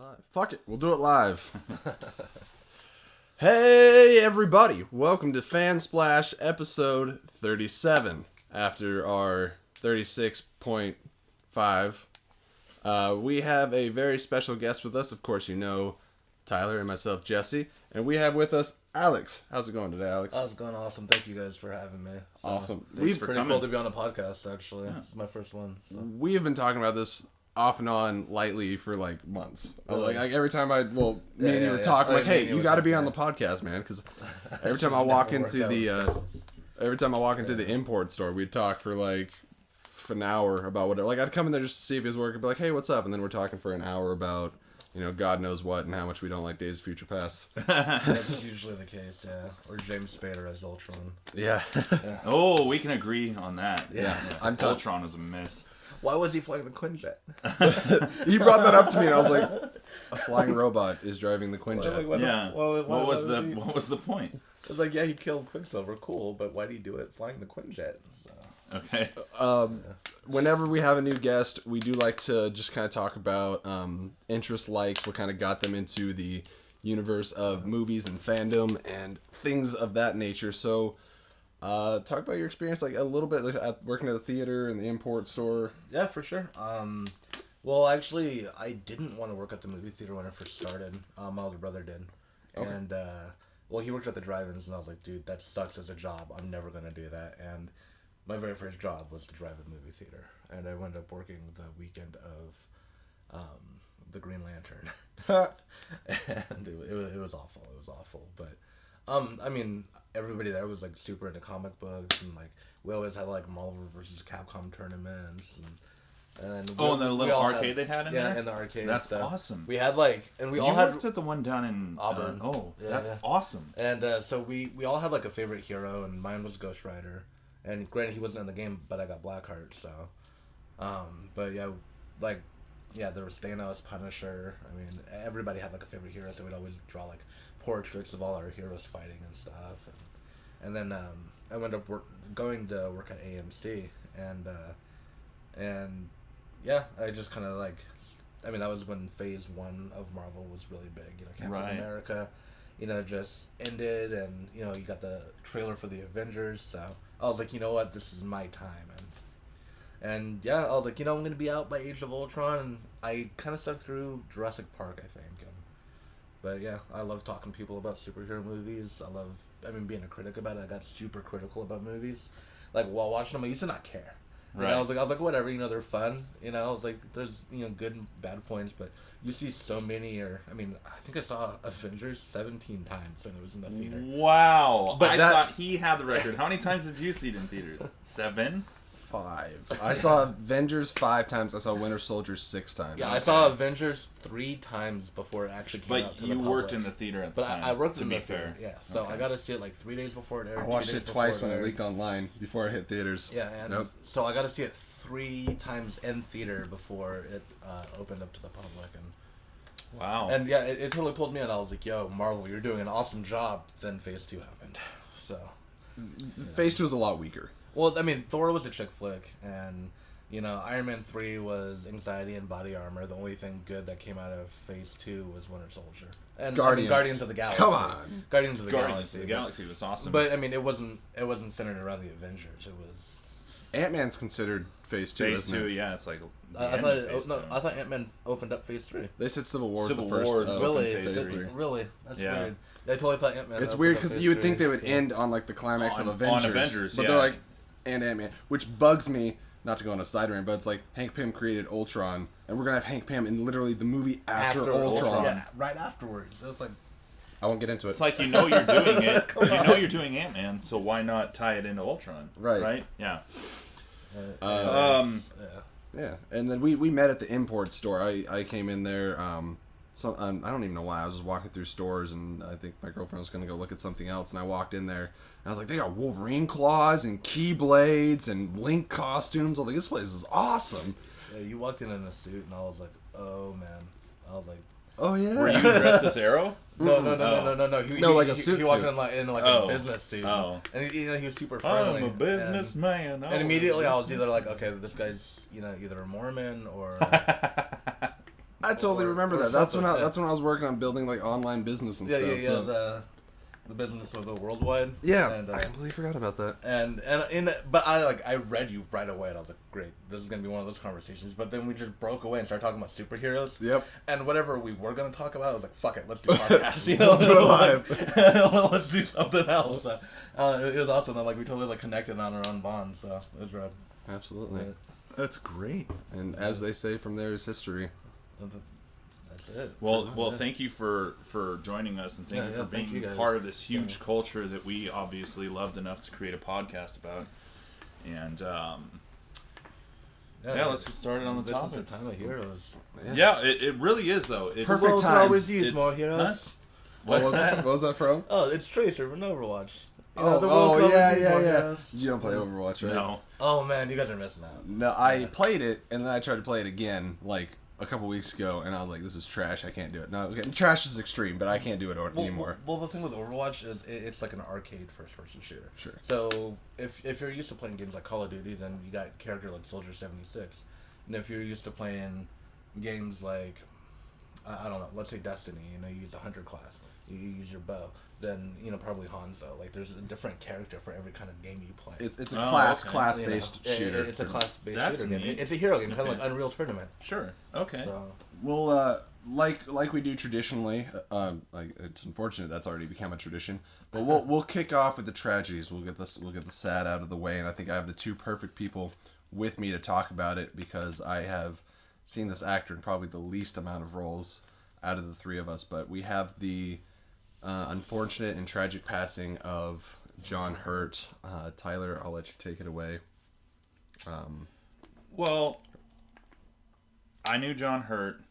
live. Fuck it, we'll do it live. Hey everybody, welcome to THEFANSPLASH episode 37. After our 36.5, we have a very special guest with us. Of course, you know Tyler and myself, Jesse, and we have with us Alex. How's it going today, Alex? Oh, it's going awesome. Thank you guys for having me. Awesome. It's pretty cool to be on a podcast, actually. Yeah. This is my first one. So. We have been talking about this off and on lightly for like months. Really? Like every time me and you were talking, like, hey, you got to be on the podcast, man, because every time I walk into the import store, we'd talk for like an hour about whatever. Like I'd come in there just to see if he was working, be like, hey, what's up? And then we're talking for an hour about, you know, God knows what and how much we don't like Days of Future Past. That's usually the case, yeah. Or James Spader as Ultron. Yeah. Yeah. Oh, we can agree on that. Yeah. Ultron is a miss. Why was he flying the Quinjet? You brought that up to me, and I was like, a flying robot is driving the Quinjet. What was the point? It was like, yeah, he killed Quicksilver, cool, but why did he do it flying the Quinjet? So. Okay. Whenever we have a new guest, we do like to just kind of talk about interest, likes, what kind of got them into the universe of movies and fandom and things of that nature. So, talk about your experience, like a little bit, like at working at the theater and the import store. Yeah, for sure. Well, actually, I didn't want to work at the movie theater when I first started. My older brother did, okay. And well, he worked at the drive-ins, and I was like, dude, that sucks as a job. I'm never gonna do that. And my very first job was to drive a movie theater, and I wound up working the weekend of the Green Lantern, and it was awful. It was awful, but I mean, everybody there was like super into comic books, and like we always had like Marvel vs. Capcom tournaments, and and the little arcade they had in there. Yeah, in the arcade. That's stuff. Awesome. We had like, and we all had. You had worked at the one down in Auburn. That's awesome. And so we all had like a favorite hero, and mine was Ghost Rider. And granted, he wasn't in the game, but I got Blackheart, so. But yeah, like, yeah, there was Thanos, Punisher. I mean, everybody had like a favorite hero, so we'd always draw like portraits of all our heroes fighting and stuff. And then I wound up going to work at AMC, and yeah, I just kind of like, I mean, that was when Phase 1 of Marvel was really big. You know, Captain America, you know, just ended, and you know, you got the trailer for the Avengers, so I was like, you know what, this is my time, and yeah, I was like, you know, I'm gonna be out by Age of Ultron, and I kind of stuck through Jurassic Park, I think, but yeah, I love talking to people about superhero movies. I mean, being a critic about it. I got super critical about movies, like while watching them, I used to not care. Right. You know, I was like, whatever, you know, they're fun. You know, I was like, there's, you know, good and bad points, but you see so many, I think I saw Avengers 17 times when it was in the theater. Wow. But I thought he had the record. How many times did you see it in theaters? 7? 5. I saw Avengers 5 times. I saw Winter Soldier 6 times. Yeah, I saw Avengers 3 times before it actually came out to the public. But you worked in the theater at the time. I worked in the theater, yeah. So I got to see it like 3 days before it aired. I watched it twice when it leaked online before it hit theaters. Yeah, and so I got to see it 3 times in theater before it opened up to the public. And wow. And yeah, it totally pulled me in. I was like, yo, Marvel, you're doing an awesome job. Then Phase 2 happened. So Phase 2 was a lot weaker. Well, I mean, Thor was a chick flick, and, you know, Iron Man 3 was anxiety and body armor. The only thing good that came out of Phase 2 was Winter Soldier. And Guardians of the Galaxy. Come on. Guardians of the Galaxy. The Galaxy was awesome. But, I mean, it wasn't centered around the Avengers. It was... Ant-Man's considered Phase 2, Phase 2, yeah, it's like... I thought Ant-Man opened up Phase 3. They said Civil War was the first Phase 3. Really? That's weird. I totally thought Ant-Man... It's weird because you would think they would end on, like, the climax of Avengers. But they're like... And Ant-Man, which bugs me, not to go on a side rant, but it's like Hank Pym created Ultron, and we're gonna have Hank Pym in literally the movie after Ultron. Yeah, right afterwards. It was like, I won't get into it. It's like, you know you're doing it. You know you're doing Ant-Man, so why not tie it into Ultron? Right. Yeah. Yeah, and then we met at the import store. I came in there. I don't even know why. I was just walking through stores, and I think my girlfriend was going to go look at something else, and I walked in there, and I was like, they got Wolverine claws and Keyblades and Link costumes. I was like, this place is awesome. Yeah, you walked in a suit, and I was like, oh, man. I was like... Oh, yeah. Were you dressed as Arrow? No. Like a suit. He walked in like a business suit. Oh. And he was super friendly. I'm a businessman. And immediately I was either like, okay, this guy's, you know, either a Mormon or... I totally remember that. That's when I was working on building like online business and stuff. Yeah. The business of the worldwide. Yeah, and, I completely forgot about that. But I read you right away, and I was like, great, this is gonna be one of those conversations. But then we just broke away and started talking about superheroes. Yep. And whatever we were gonna talk about, I was like, fuck it, let's do podcasts. We'll do it live. Let's do something else. It was awesome. That we totally connected on our own bond. So it was rad. Absolutely. Yeah. That's great. And as they say, from there is history. That's it. Well, thank you for joining us, and thank you for being part of this huge culture that we obviously loved enough to create a podcast about. And let's get started on the topic. This is the time of heroes. Yeah, it really is though. It's perfect time. Always use more heroes. Huh? What's that? What was that from? Oh, it's Tracer from Overwatch. Yeah. You don't play Overwatch, right? No. Oh man, you guys are missing out. No, I played it, and then I tried to play it again, like a couple weeks ago, and I was like, "This is trash. I can't do it." No, okay, trash is extreme, but I can't do it anymore. Well, the thing with Overwatch is it's like an arcade first-person shooter. Sure. So if you're used to playing games like Call of Duty, then you got a character like Soldier 76, and if you're used to playing games like I don't know, let's say Destiny, you use the Hunter class, you use your bow, then probably Hanzo. Like there's a different character for every kind of game you play. It's a class-based shooter. It's a class-based That's shooter game. neat. It's a hero game, kind of like Unreal Tournament. Sure. Okay. So We'll like we do traditionally. Like it's unfortunate that's already become a tradition, but we'll kick off with the tragedies. We'll get the sad out of the way, and I think I have the two perfect people with me to talk about it because I have seen this actor in probably the least amount of roles out of the three of us. But we have the unfortunate and tragic passing of John Hurt. Tyler, I'll let you take it away. Well, I knew John Hurt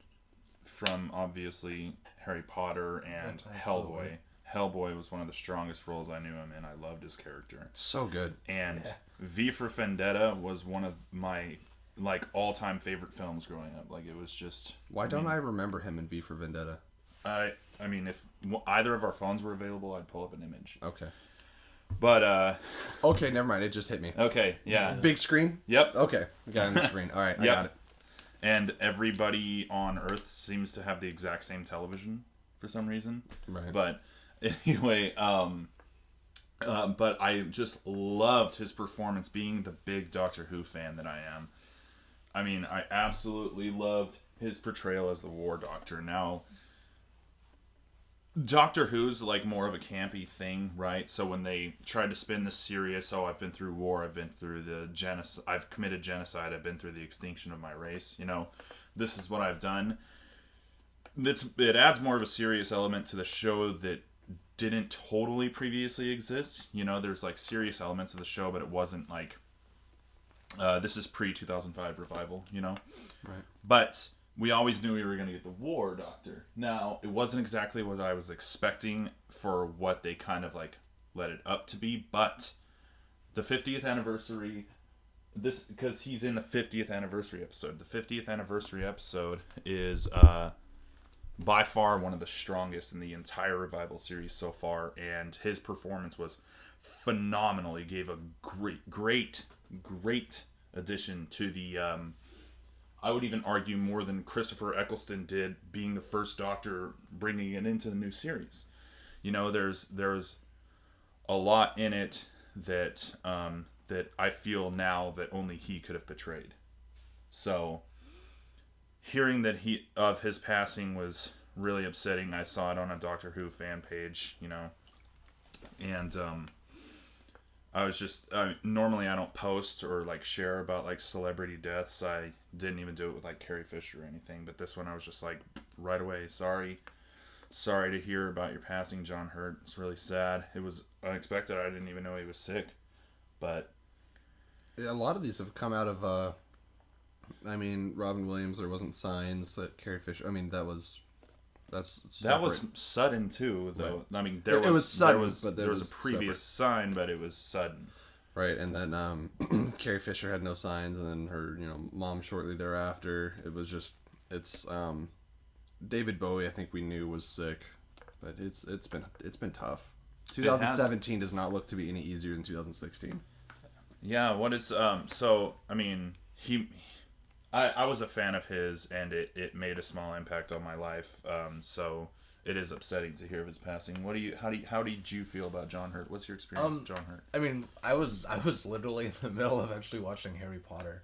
from obviously Harry Potter and Hellboy. Hellboy was one of the strongest roles I knew him in. I loved his character. So good. And V for Vendetta was one of my all-time favorite films growing up. Like it was just. Why don't I remember him in V for Vendetta? I mean, if either of our phones were available, I'd pull up an image. Okay. But okay, never mind. It just hit me. Okay, yeah. Big screen? Yep. Okay, got it on the screen. All right, I got it. And everybody on Earth seems to have the exact same television for some reason. Right. But anyway, but I just loved his performance, being the big Doctor Who fan that I am. I mean, I absolutely loved his portrayal as the War Doctor. Now, Doctor Who's like more of a campy thing, right? So when they tried to spin this serious, I've been through war, I've been through the genocide, I've committed genocide, I've been through the extinction of my race, this is what I've done. It adds more of a serious element to the show that didn't totally previously exist. There's like serious elements of the show, but it wasn't like, this is pre-2005 revival, Right. But we always knew we were going to get the War Doctor. Now, it wasn't exactly what I was expecting for what they kind of like let it up to be, but the 50th anniversary, because he's in the 50th anniversary episode. The 50th anniversary episode is by far one of the strongest in the entire Revival series so far, and his performance was phenomenal. He gave a great addition to the I would even argue more than Christopher Eccleston did, being the first Doctor, bringing it into the new series. There's a lot in it that that I feel now that only he could have portrayed. So, hearing that his passing was really upsetting. I saw it on a Doctor Who fan page, and I was just normally I don't post or like share about like celebrity deaths. I didn't even do it with like Carrie Fisher or anything, but this one I was just like right away, sorry to hear about your passing, John Hurt. It's really sad. It was unexpected. I didn't even know he was sick, but a lot of these have come out of Robin Williams. There wasn't signs that Carrie Fisher. that was sudden too, though. Right. I mean, there was a previous sign, but it was sudden. Right, and then Carrie Fisher had no signs, and then her mom shortly thereafter. It's David Bowie. I think we knew was sick, but it's been tough. 2017 does not look to be any easier than 2016. Yeah, what is so? I mean, I was a fan of his, and it made a small impact on my life. So it is upsetting to hear of his passing. How did you feel about John Hurt? What's your experience with John Hurt? I mean, I was literally in the middle of actually watching Harry Potter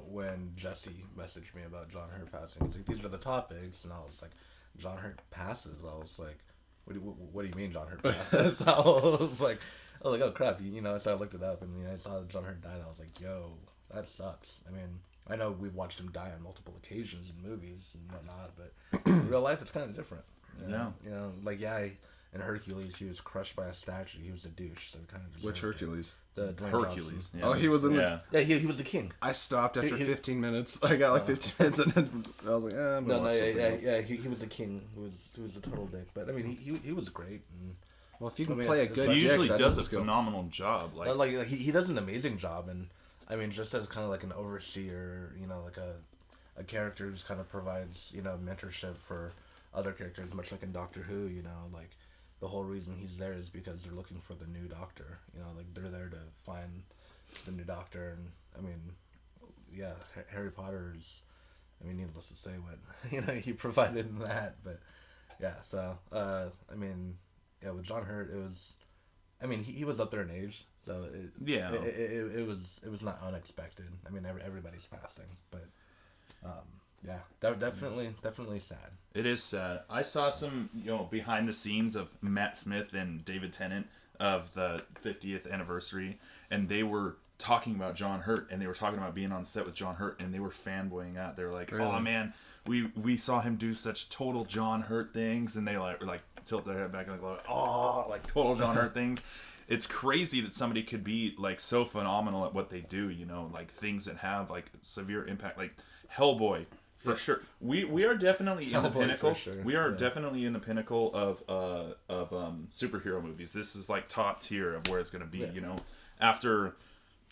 when Jesse messaged me about John Hurt passing. He's like, these are the topics, and I was like, John Hurt passes. I was like, what do you mean John Hurt passes? I was like, oh crap, So I looked it up, and I saw that John Hurt died. I was like, yo, that sucks. I mean, I know we've watched him die on multiple occasions in movies and whatnot, but in real life, it's kind of different. In Hercules, he was crushed by a statue. He was a douche, so kind of. Which Hercules? The Hercules. Yeah. Oh, he was in the. Yeah, he was the king. I stopped after 15 minutes. I got like 15 minutes, and then I was like, I'm gonna watch something else. He was the king. Who was a total dick, but I mean, he was great. And, well, if you can play a good dick, he usually that does a phenomenal job. He does an amazing job, and I mean, just as kind of like an overseer, like a character who's kind of provides mentorship for other characters, much like in Doctor Who. Like the whole reason he's there is because they're looking for the new Doctor. Like they're there to find the new Doctor, and I mean, yeah, Harry Potter is. I mean, needless to say, what he provided in that, but yeah. So I mean, yeah, with John Hurt, it was. I mean, he was up there in age, so it was not unexpected. I mean, everybody's passing, but yeah, definitely sad. It is sad. I saw some behind the scenes of Matt Smith and David Tennant of the 50th anniversary, and they were talking about John Hurt, and they were talking about being on set with John Hurt, and they were fanboying out. They were like, really? "Oh man, we saw him do such total John Hurt things," and they were like tilt their head back and like, "Oh, like total John Hurt things." It's crazy that somebody could be like so phenomenal at what they do, like things that have like severe impact, like Hellboy. For sure, we are definitely in the pinnacle. Sure. We are definitely in the pinnacle of superhero movies. This is like top tier of where it's going to be. Yeah. After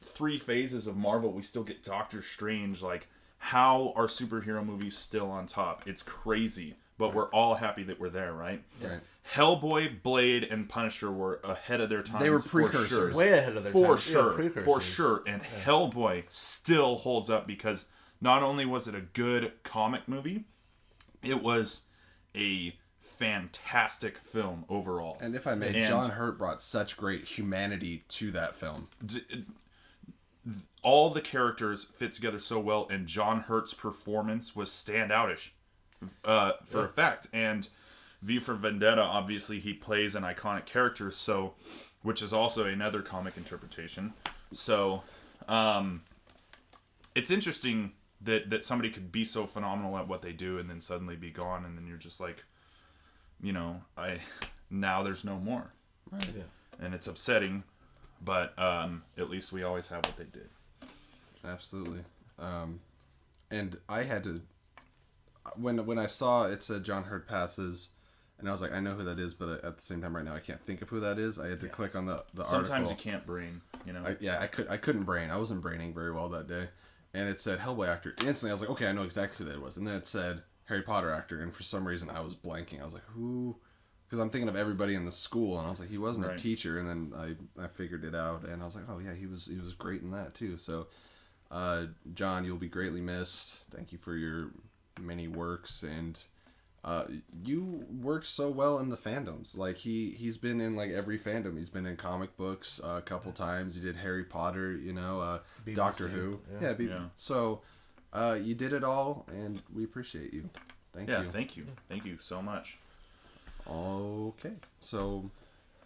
3 phases of Marvel, we still get Doctor Strange. Like, how are superhero movies still on top? It's crazy, but we're all happy that we're there, right? Right. Hellboy, Blade, and Punisher were ahead of their time. They were precursors. For sure. Way ahead of their time. For sure. And Hellboy still holds up because not only was it a good comic movie, it was a fantastic film overall. And if I may, John Hurt brought such great humanity to that film. All the characters fit together so well, and John Hurt's performance was standoutish for a fact. And V for Vendetta, obviously, he plays an iconic character, so which is also another comic interpretation. So it's interesting that somebody could be so phenomenal at what they do and then suddenly be gone, and then you're just like, now there's no more. Right. Yeah. And it's upsetting, but at least we always have what they did. Absolutely. And I had to, when I saw it said John Hurt passes, and I was like, I know who that is, but at the same time right now I can't think of who that is. I had to click on the article. Sometimes you can't brain, I couldn't brain. I wasn't braining very well that day. And it said Hellboy actor. Instantly I was like, okay, I know exactly who that was. And then it said Harry Potter actor, and for some reason I was blanking. I was like, who? Because I'm thinking of everybody in the school, and I was like, he wasn't a teacher. And then I figured it out, and I was like, oh yeah, he was great in that too. So John, you'll be greatly missed. Thank you for your many works, and you worked so well in the fandoms. Like he's been in like every fandom. He's been in comic books a couple times. You did Harry Potter, BBC, Doctor Who. Yeah. So you did it all, and we appreciate you. Thank you. Yeah, thank you so much. Okay, so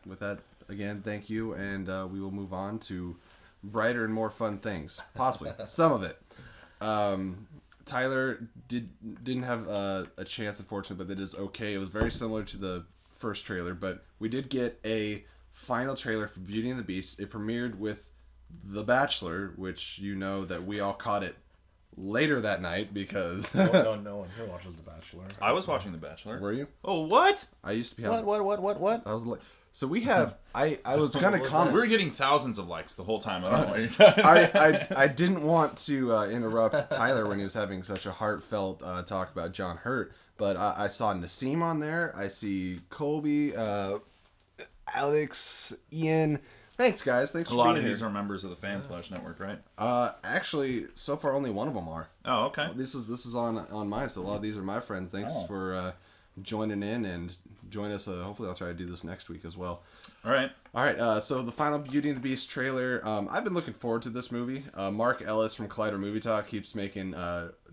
with that, again, thank you, and we will move on to brighter and more fun things. Possibly some of it. Tyler didn't have a chance, unfortunately, but that is okay. It was very similar to the first trailer, but we did get a final trailer for Beauty and the Beast. It premiered with The Bachelor, which that we all caught it later that night because no one here watches The Bachelor. I was watching The Bachelor. Were you? Oh, what? I used to be. What? I was like. So we have. I was gonna comment. We were getting thousands of likes the whole time. I didn't want to interrupt Tyler when he was having such a heartfelt talk about John Hurt, but I saw Nassim on there. I see Colby, Alex, Ian, Thanks, guys. Thanks for being here. A lot of these are members of the Fansplash Network, right? Actually, so far only one of them are. Oh, okay. This is on mine, so a lot of these are my friends. Thanks for joining in and join us. Hopefully, I'll try to do this next week as well. All right. So the final Beauty and the Beast trailer. I've been looking forward to this movie. Mark Ellis from Collider Movie Talk keeps making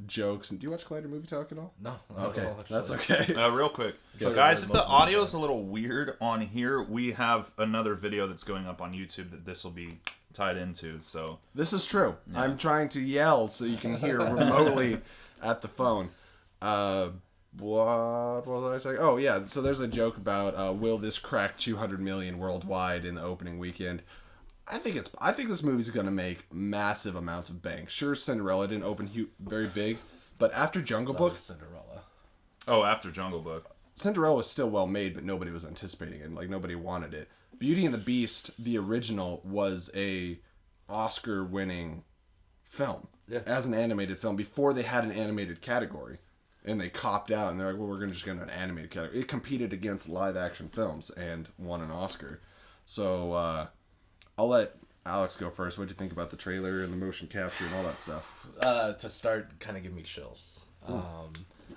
jokes. And do you watch Collider Movie Talk at all? No. Okay, that's okay. Real quick, so guys, if the audio is a little weird on here, we have another video that's going up on YouTube that this will be tied into. So this is true. Yeah. I'm trying to yell so you can hear remotely at the phone. What was I saying? Oh yeah, so there's a joke about will this crack 200 million worldwide in the opening weekend? I think this movie's gonna make massive amounts of bank. Sure, Cinderella didn't open very big, but after Jungle Book, Cinderella. Oh, after Jungle Book, Cinderella was still well made, but nobody was anticipating it. Like nobody wanted it. Beauty and the Beast, the original, was a Oscar-winning film as an animated film before they had an animated category. And they copped out, and they're like, well, we're just going to an animated category. It competed against live-action films and won an Oscar. So I'll let Alex go first. What'd you think about the trailer and the motion capture and all that stuff? To start, kind of give me chills. I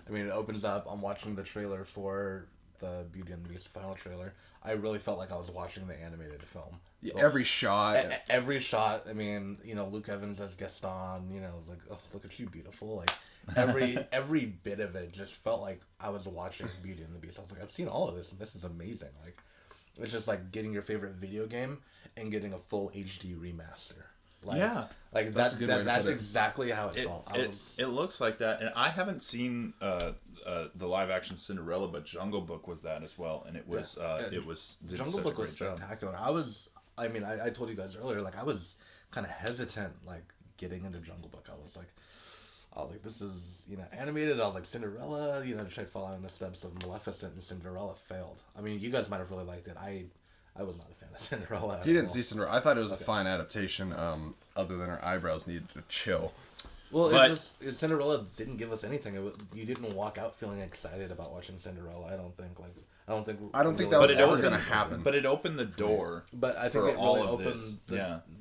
mean, it opens up. I'm watching the trailer for the Beauty and the Beast final trailer. I really felt like I was watching the animated film. Yeah, so, every shot. Every shot. I mean, Luke Evans as Gaston. It's like, oh, look at you, beautiful. Like. Every bit of it just felt like I was watching Beauty and the Beast. I was like, I've seen all of this, and this is amazing. Like, it's just like getting your favorite video game and getting a full HD remaster. Like, like that's exactly how it felt. It looks like that, and I haven't seen the live action Cinderella, but Jungle Book was that as well, and it was Jungle Book was spectacular. I told you guys earlier, like I was kind of hesitant, like getting into Jungle Book. I was like, this is, animated. I was like, Cinderella, tried following the steps of Maleficent, and Cinderella failed. I mean, you guys might have really liked it. I was not a fan of Cinderella. You didn't see Cinderella. I thought it was a fine adaptation, other than her eyebrows needed to chill. Well, Cinderella didn't give us anything. You didn't walk out feeling excited about watching Cinderella. I don't think that was ever going to happen. But it opened the door. But I think it really opened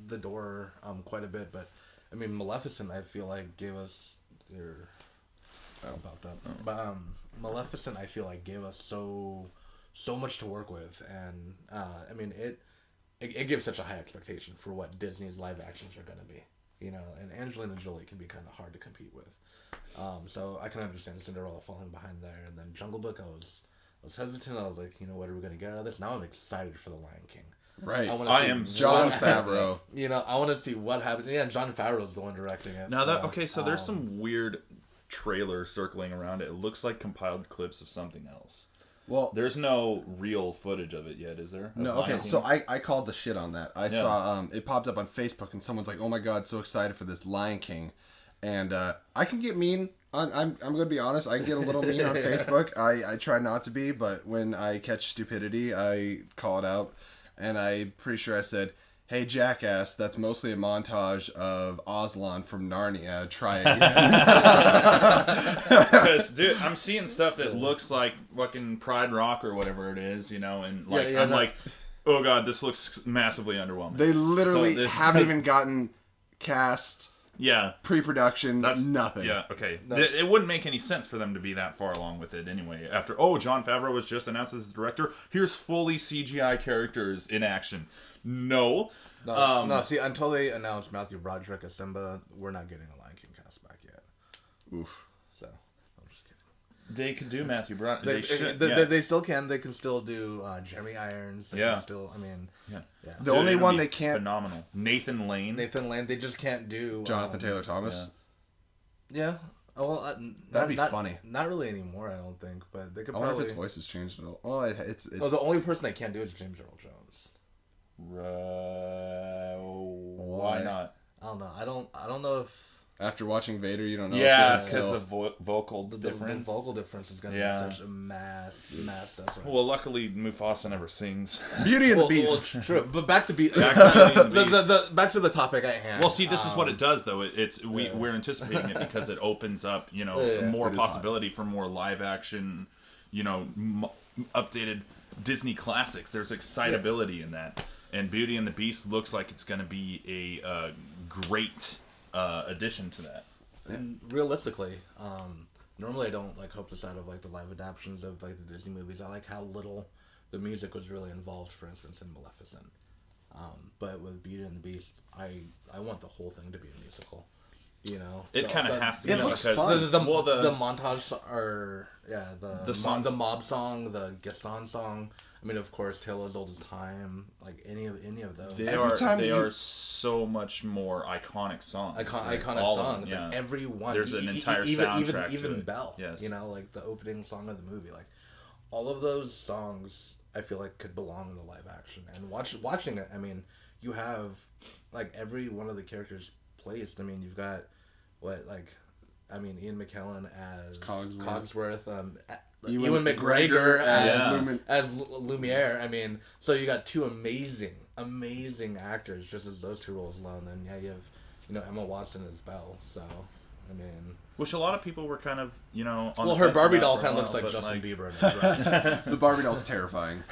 the door quite a bit. But I mean, Maleficent, I feel like gave us popped up. But Maleficent, I feel like gave us so much to work with, and I mean it gives such a high expectation for what Disney's live actions are going to be. And Angelina Jolie can be kind of hard to compete with. So I can understand Cinderella falling behind there, and then Jungle Book, I was hesitant. I was like, what are we going to get out of this? Now I'm excited for The Lion King. Right. I am John Favreau. I want to see what happens. Yeah, John Favreau's the one directing it. Now so there's some weird trailer circling around it. It looks like compiled clips of something else. Well, there's no real footage of it yet, is there? No. Okay, so I called the shit on that. I saw it popped up on Facebook, and someone's like, "Oh my god, so excited for this Lion King," and I can get mean. I'm gonna be honest. I get a little mean on Facebook. I try not to be, but when I catch stupidity, I call it out. And I'm pretty sure I said, "Hey, jackass, that's mostly a montage of Aslan from Narnia. Try again." Because, dude, I'm seeing stuff that looks like fucking Pride Rock or whatever it is, and like like, oh god, this looks massively underwhelming. They literally haven't even gotten cast. Yeah. Pre-production, nothing. Yeah, okay. No. It wouldn't make any sense for them to be that far along with it anyway. After, John Favreau was just announced as the director, here's fully CGI characters in action. No. See, until they announced Matthew Broderick as Simba, we're not getting a Lion King cast back yet. Oof. So, I'm just kidding. They can do Matthew Broderick. They still can. They can still do Jeremy Irons. They can still, Yeah. The only one they can't... Phenomenal. Nathan Lane. They just can't do... Jonathan Taylor Thomas. Yeah. Well, that'd be funny. Not really anymore, I don't think. But they could probably... I wonder if his voice has changed at all. Well, it's... the only person they can't do is James Earl Jones. Why not? I don't know. I don't know if... After watching Vader, you don't know. Yeah, it's because the vocal difference. The vocal difference is going to be such a mass stuff. Well, luckily Mufasa never sings. Beauty and the Beast. Well, true, but back to back to the topic at hand. Well, see, this is what it does, though. We're anticipating it because it opens up, more possibility for more live action, updated Disney classics. There's excitability in that. And Beauty and the Beast looks like it's going to be a great addition to that. And realistically, normally I don't like hope this out of like the live adaptions of like the Disney movies. I like how little the music was really involved, for instance, in Maleficent. But with Beauty and the Beast, I want the whole thing to be a musical. You know, it kind of has to be. It looks because fun. The montage or the songs. the mob song, the Gaston song. I mean, of course, Tale as Old as Time, like any of those. They are so much more iconic songs. Iconic songs. Yeah. Like every one. There's an entire soundtrack even to it. Belle. Yes. You know, like the opening song of the movie. Like all of those songs, I feel like could belong in the live action. And watching it, I mean, you have like every one of the characters placed. I mean, you've got Ian McKellen as Cogsworth, Ewan McGregor as Lumiere. I mean, so you got two amazing actors just as those two roles alone. And yeah, you have Emma Watson as Belle. So I mean, which a lot of people were kind of on her Barbie doll kind of looks like Justin Bieber. The Barbie doll's terrifying.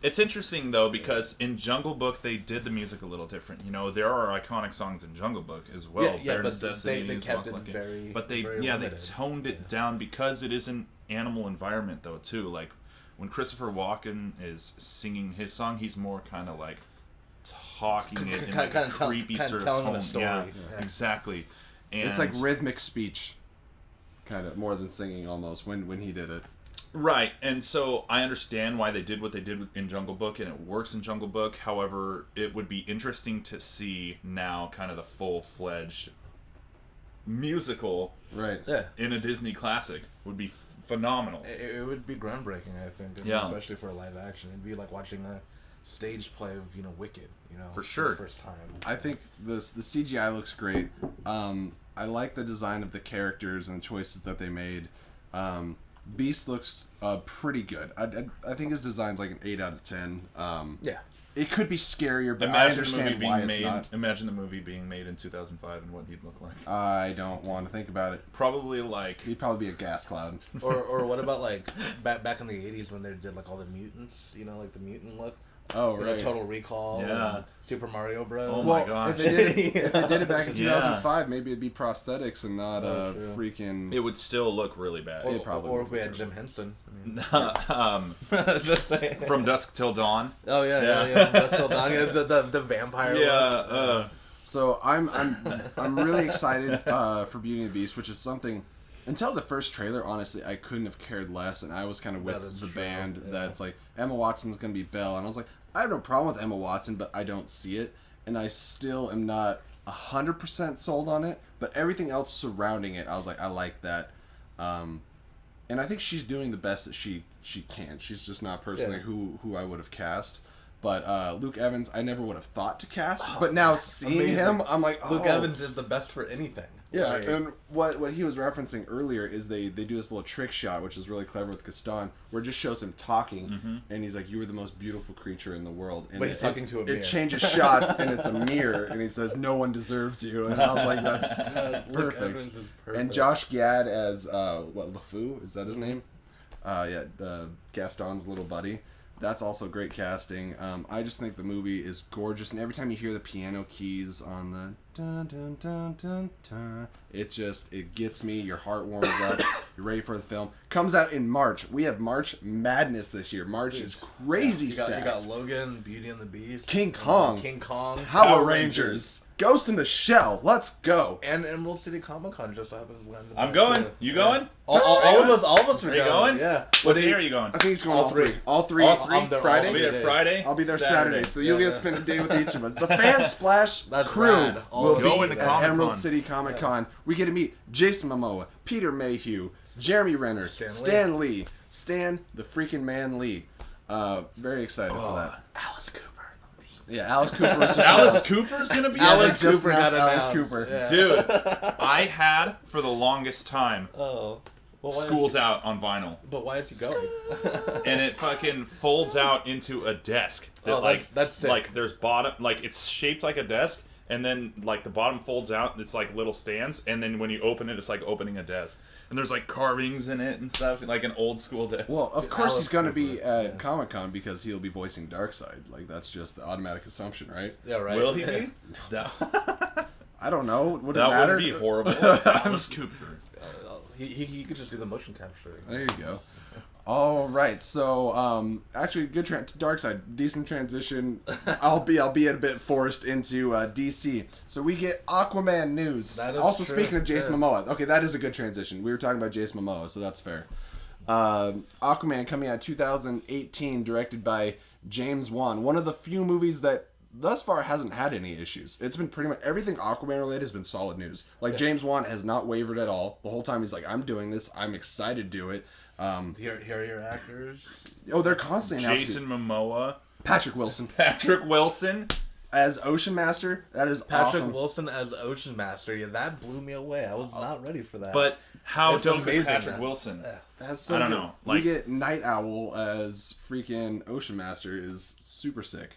It's interesting though because in Jungle Book they did the music a little different. There are iconic songs in Jungle Book as well. Yeah, but they kept it very. But they limited. they toned it down because it is an animal environment though too. Like when Christopher Walken is singing his song, he's more kind of like talking it in like a creepy sort of tone. A story. Yeah, exactly. And it's like rhythmic speech, kind of more than singing almost when he did it. Right, and so I understand why they did what they did in Jungle Book, and it works in Jungle Book. However, it would be interesting to see now kind of the full-fledged musical in a Disney classic. Would be phenomenal. It would be groundbreaking, I think, especially for a live action. It'd be like watching a stage play of Wicked, for sure, the first time. I think the CGI looks great. I like the design of the characters and the choices that they made. Beast looks pretty good. I think his design's like an 8 out of 10. It could be scarier, but I understand why it's not. Imagine the movie being made in 2005 and what he'd look like. I don't want to think about it. Probably like he'd probably be a gas cloud. or what about like back in the 80s when they did like all the mutants, like the mutant look. Oh, right. Total Recall. Super Mario Bros. Oh my gosh. If they did it back in 2005, maybe it'd be prosthetics and not freaking. It would still look really bad. Or if we had Jim Henson. Just saying. From Dusk Till Dawn. Oh yeah. Dusk Till Dawn. The vampire. Yeah. So I'm really excited for Beauty and the Beast, which is something. Until the first trailer, honestly, I couldn't have cared less, and I was kind of with the band that's like, Emma Watson's going to be Belle, and I was like, I have no problem with Emma Watson, but I don't see it, and I still am not 100% sold on it, but everything else surrounding it, I was like, I like that, and I think she's doing the best that she can. She's just not personally who I would have cast. But Luke Evans, I never would have thought to cast, but now seeing him, I'm like, Luke Evans is the best for anything. Yeah, and what he was referencing earlier is they do this little trick shot, which is really clever with Gaston, where it just shows him talking, and he's like, "You were the most beautiful creature in the world." And but he's talking to a mirror. It changes shots, and it's a mirror, and he says, "No one deserves you." And I was like, "That's perfect." And Josh Gad as LeFou, is that his name? Gaston's little buddy. That's also great casting. I just think the movie is gorgeous, and every time you hear the piano keys on the dun dun dun dun dun, it gets me. Your heart warms up. You're ready for the film. Comes out in March. We have March Madness this year. March is crazy stacked. You got Logan, Beauty and the Beast, King Kong, Power Rangers. Ghost in the Shell. Let's go. And Emerald City Comic Con just happens to land. I'm going. You going? All of us are going. Yeah. What day are you going? I think he's going all three. All three. Friday. I'll be there Friday. I'll be there Saturday. So you'll get to spend a day with each of us. The Fan Splash crew will be at Emerald City Comic Con. We get to meet Jason Momoa, Peter Mayhew, Jeremy Renner, Stan Lee, Stan the freaking man Lee. Very excited for that. Alice Cooper. Yeah, Alice Cooper is just Alice Cooper's gonna be Alice Cooper got Alice Cooper. Yeah. Dude, I had for the longest time Well, School's Out on vinyl. But why is he going? And it fucking folds out into a desk. That, that's sick. Like there's bottom, like it's shaped like a desk, and then like the bottom folds out, and it's like little stands, and then when you open it, it's like opening a desk, and there's like carvings in it and stuff, like an old school desk. Well, of course he's going to be at Comic-Con because he'll be voicing Darkseid. Like that's just the automatic assumption, right? Yeah, right. Will he be? No. I don't know. Would it That matter? would be horrible. Alice Cooper. He could just do the motion capture. There you go. All right, so actually, good Darkseid, decent transition. I'll be a bit forced into DC. So we get Aquaman news. That is also, true. speaking of Jason Momoa, okay, that is a good transition. We were talking about Jason Momoa, so that's fair. Aquaman coming out 2018, directed by James Wan. One of the few movies that thus far hasn't had any issues. It's been pretty much everything Aquaman related has been solid news. Like James Wan has not wavered at all. The whole time he's like, I'm doing this. I'm excited to do it. Here are your actors. Oh, they're constantly announcing. Jason Momoa. Patrick Wilson As Ocean Master. That is Patrick awesome. Wilson as Ocean Master. Yeah, that blew me away. I was not ready for that. But how It's dope is amazing, Patrick man. Wilson? That's so I don't good. know. We Like, get Night Owl as freaking Ocean Master is super sick.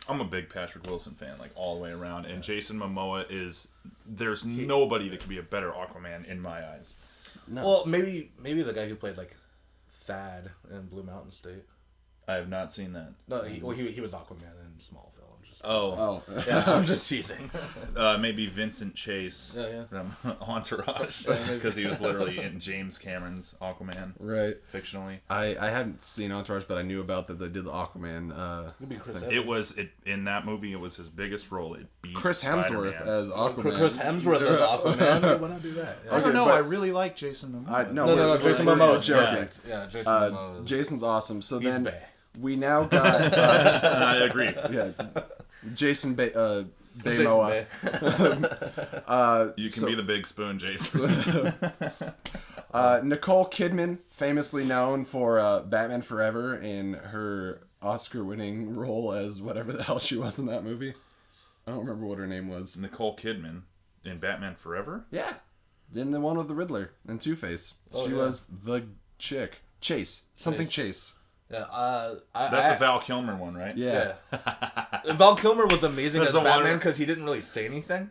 I'm a big Patrick Wilson fan, like all the way around. And Jason Momoa there's nobody that could be a better Aquaman in my eyes. No. Well, maybe the guy who played like Thad in Blue Mountain State. I have not seen that. No, he was Aquaman in Smallville. I'm just Oh, yeah, I'm just teasing. maybe Vincent Chase Yeah. from Entourage, because he was literally in James Cameron's Aquaman, Right. fictionally. I haven't seen Entourage, but I knew about that they did the Aquaman. It'd be Chris thing. Evans. It was in that movie. It was his biggest role. It beat Chris Hemsworth Spider-Man. as Aquaman. Chris Hemsworth as Aquaman. Why not do that? Yeah. I don't know. but- I really like Jason Momoa. No, Jason we're Momoa. joking. Yeah, Jason Momoa. Jason's awesome. So He's then bae. we now got I agree. yeah, Jason Bamoa. Jason Bae. You can be the big spoon, Jason. Nicole Kidman, famously known for Batman Forever in her Oscar-winning role as whatever the hell she was in that movie. I don't remember what her name was. Nicole Kidman in Batman Forever. Yeah, in the one with the Riddler and Two-Face. Oh, She yeah. was the chick. Chase. Chase. Yeah, That's the Val Kilmer one, right? Yeah. Val Kilmer was amazing That's as the one- Batman because he didn't really say anything,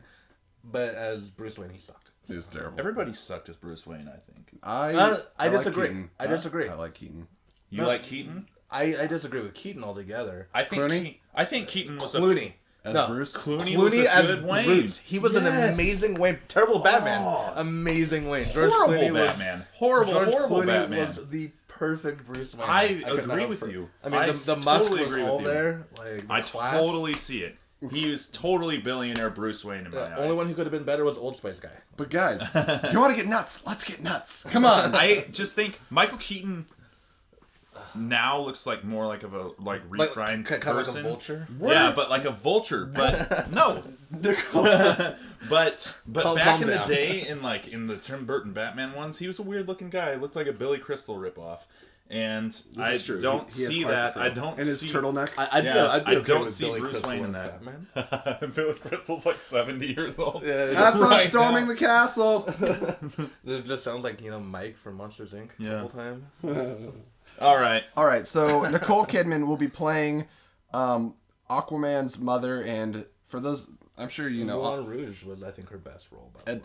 but as Bruce Wayne, he sucked. It was terrible. Everybody sucked as Bruce Wayne, I think. I I like disagree. Keaton. I disagree. I like Keaton. You like Keaton? I disagree with Keaton altogether. I think Clooney? I think Keaton was Clooney. As No, Bruce? Clooney was a as good Wayne. Bruce. He was an Yes. amazing Wayne. Terrible Batman. Oh. Amazing Wayne. George Horrible Clooney Batman. Was, Horrible Clooney Batman. was the perfect Bruce Wayne. I could not agree have with for- you. I mean, I the musk totally was agree all with you. there. Like the I class. totally see it. He was totally billionaire Bruce Wayne in my The eyes. only one who could have been better was Old Spice guy. But guys, if you want to get nuts, let's get nuts. Come on. I just think Michael Keaton now looks like more like of a refined kind person. of like a vulture. Yeah, but like a vulture. But no. but Calm back in the down. day, in the Tim Burton Batman ones, he was a weird looking guy. He looked like a Billy Crystal ripoff. And I is true. don't He had see quite the that. film. I don't And his see turtleneck. I'd be I okay don't with see Billy Bruce Crystal Wayne in as that. Batman. Billy Crystal's like 70 years old. Have fun Right storming now. the castle. It just sounds like Mike from Monsters Inc. Yeah. The whole time. All right. All right, so Nicole Kidman will be playing Aquaman's mother, and for those, I'm sure you know, Moulin Rouge was, I think, her best role. By the way.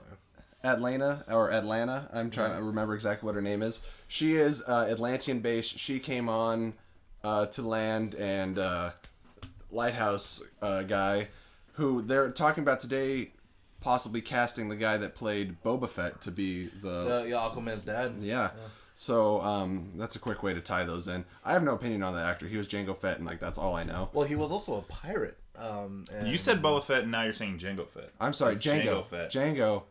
Atlanta. I'm trying to remember exactly what her name is. She is Atlantean based. She came on to land, and Lighthouse guy, who they're talking about today, possibly casting the guy that played Boba Fett to be the Aquaman's dad. yeah. So that's a quick way to tie those in. I have no opinion on the actor. He was Jango Fett, and that's all I know. Well, he was also a pirate. And You said Boba Fett, and now you're saying Jango Fett. I'm sorry, It's Jango Fett. Django.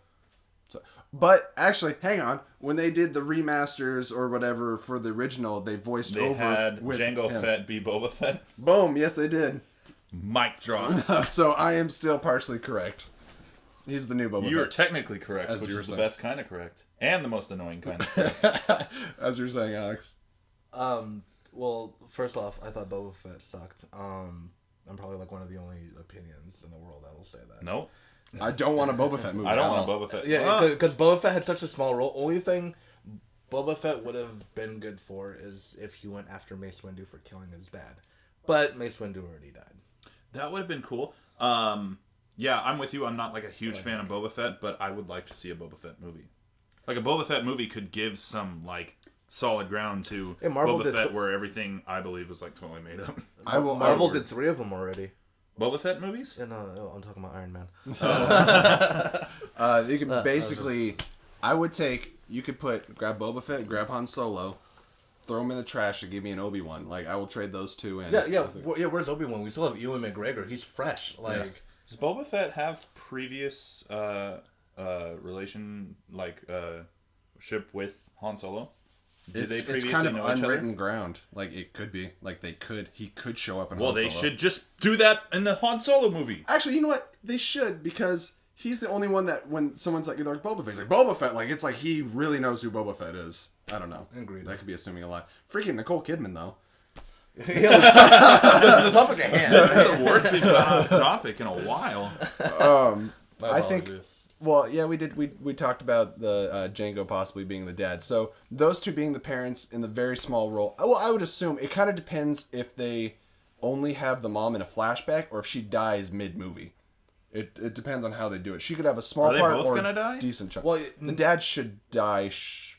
So, but actually, hang on. When they did the remasters or whatever for the original, they voiced They over had with Jango him. Fett be Boba Fett. Boom! Yes, they did. Mic drop. So I am still partially correct. He's the new Boba You were Fett. technically correct, As which you were is the saying. best kind of correct. And the most annoying kind of correct. As you're saying, Alex. Well, first off, I thought Boba Fett sucked. I'm probably like one of the only opinions in the world that will say that. Nope. I don't want a Boba Fett movie. I don't at want all. Boba Fett. Yeah, because Boba Fett had such a small role. Only thing Boba Fett would have been good for is if he went after Mace Windu for killing his dad. But Mace Windu already died. That would have been cool. Yeah, I'm with you. I'm not like a huge fan of Boba Fett, but I would like to see a Boba Fett movie. Like a Boba Fett movie could give some like solid ground to Boba Fett, where everything I believe was like totally made up. Marvel did 3 of them already. Boba Fett movies? Yeah, no, I'm talking about Iron Man. You can basically, I would you could grab Boba Fett, grab Han Solo, throw him in the trash and give me an Obi-Wan. Like, I will trade those two in. Yeah, where's Obi-Wan? We still have Ewan McGregor. He's fresh. Like, does Boba Fett have previous ship with Han Solo? It's kind of unwritten ground. Like, it could be. Like, he could show up in Han Solo. Well, they should just do that in the Han Solo movie. Actually, you know what? They should, because he's the only one that when someone's like, they're like, Boba Fett, he's like, Boba Fett, like, it's like he really knows who Boba Fett is. I don't know. Agreed. That could be assuming a lot. Freaking Nicole Kidman, though. the topic at hand. This is the worst they've gone off topic in a while. I think... Well, yeah, we did. We talked about the Django possibly being the dad. So those two being the parents in the very small role. Well, I would assume it kind of depends if they only have the mom in a flashback or if she dies mid-movie. It depends on how they do it. She could have a small part or gonna die? Decent chunk. Well, the dad should die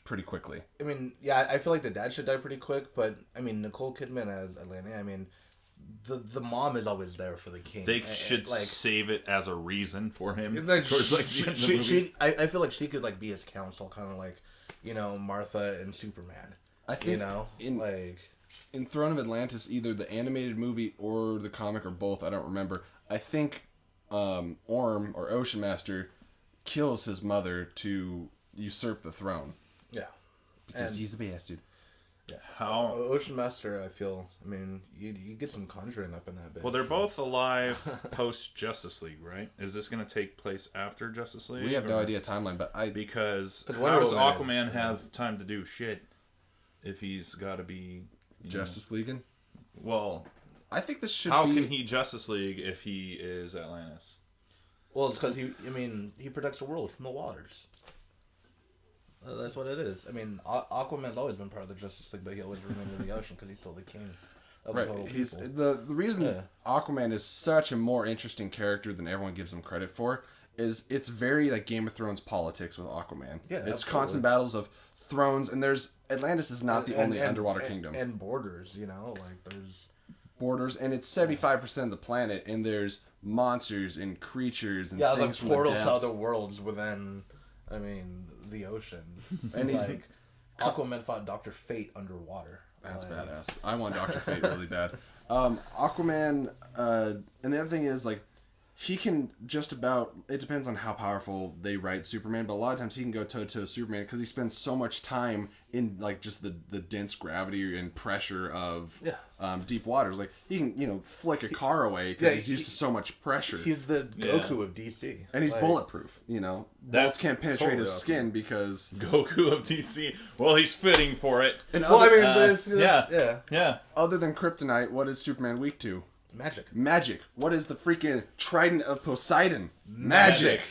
pretty quickly. I mean, yeah, I feel like the dad should die pretty quick. But I mean, Nicole Kidman as Elena. I mean. The mom is always there for the king. They should save it as a reason for him. Like, I feel like she could like be his counsel, kind of like, Martha and Superman. I think in Throne of Atlantis, either the animated movie or the comic or both, I don't remember. I think Orm or Ocean Master kills his mother to usurp the throne. Yeah, because he's a bastard. Yeah. How Ocean Master, I feel. I mean, you get some conjuring up in that bit. Well, they're both alive post Justice League, right? Is this going to take place after Justice League? We have no idea timeline, but because how does Aquaman have time to do shit if he's got to be Justice Leaguing? Well, I think this should. How can he Justice League if he is Atlantis? Well, it's because he protects the world from the waters. That's what it is. I mean, Aquaman's always been part of the Justice League, but he always remained in the ocean because he's still the king of the total he's people. The reason Aquaman is such a more interesting character than everyone gives him credit for is it's very like Game of Thrones politics with Aquaman. Yeah, it's constant battles of thrones, and Atlantis is not the only underwater kingdom. And borders, like there's borders, and it's 75% of the planet, and there's monsters and creatures and things like from portals the to depths. other worlds within. I mean, the ocean. And he's like Aquaman fought Dr. Fate underwater. That's badass. I want Dr. Fate really bad. Aquaman, and the other thing is, like, he can just about, it depends on how powerful they write Superman, but a lot of times he can go toe-to-toe with Superman because he spends so much time in, like, just the dense gravity and pressure of deep waters. Like, he can, flick a car away because he's used to so much pressure. He's the Goku of DC. And he's bulletproof, Bullets can't penetrate his skin because... Goku of DC. Well, he's fitting for it. And yeah. Other than kryptonite, what is Superman weak to? Magic. What is the freaking trident of Poseidon? Magic.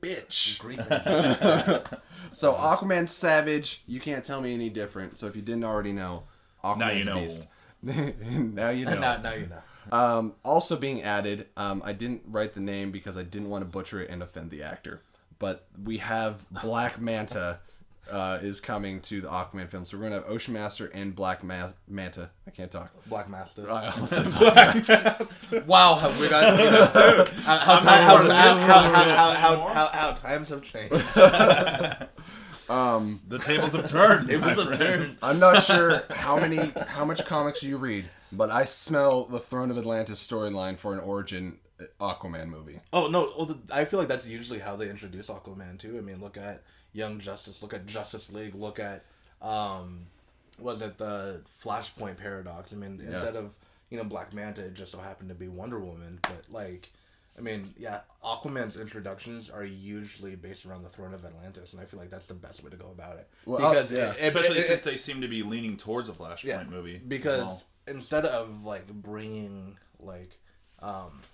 Bitch. Greek magic. So Aquaman's savage. You can't tell me any different. So if you didn't already know, Aquaman's a beast. Now you know. Now you know. Also being added, I didn't write the name because I didn't want to butcher it and offend the actor. But we have Black Manta is coming to the Aquaman film. So we're going to have Ocean Master and Black Manta. I can't talk. Black Master. I also Black Master. Wow, have we got how times have changed. The tables have turned. I'm not sure how much comics you read, but I smell the Throne of Atlantis storyline for an origin Aquaman movie. Oh no, I feel like that's usually how they introduce Aquaman too. I mean, look at Young Justice, look at Justice League, look at was it the Flashpoint Paradox? I mean, instead of Black Manta, it just so happened to be Wonder Woman. But like, I mean, Aquaman's introductions are usually based around the Throne of Atlantis, and I feel like that's the best way to go about it. Well, because especially since they seem to be leaning towards a Flashpoint movie. Because instead of like bringing like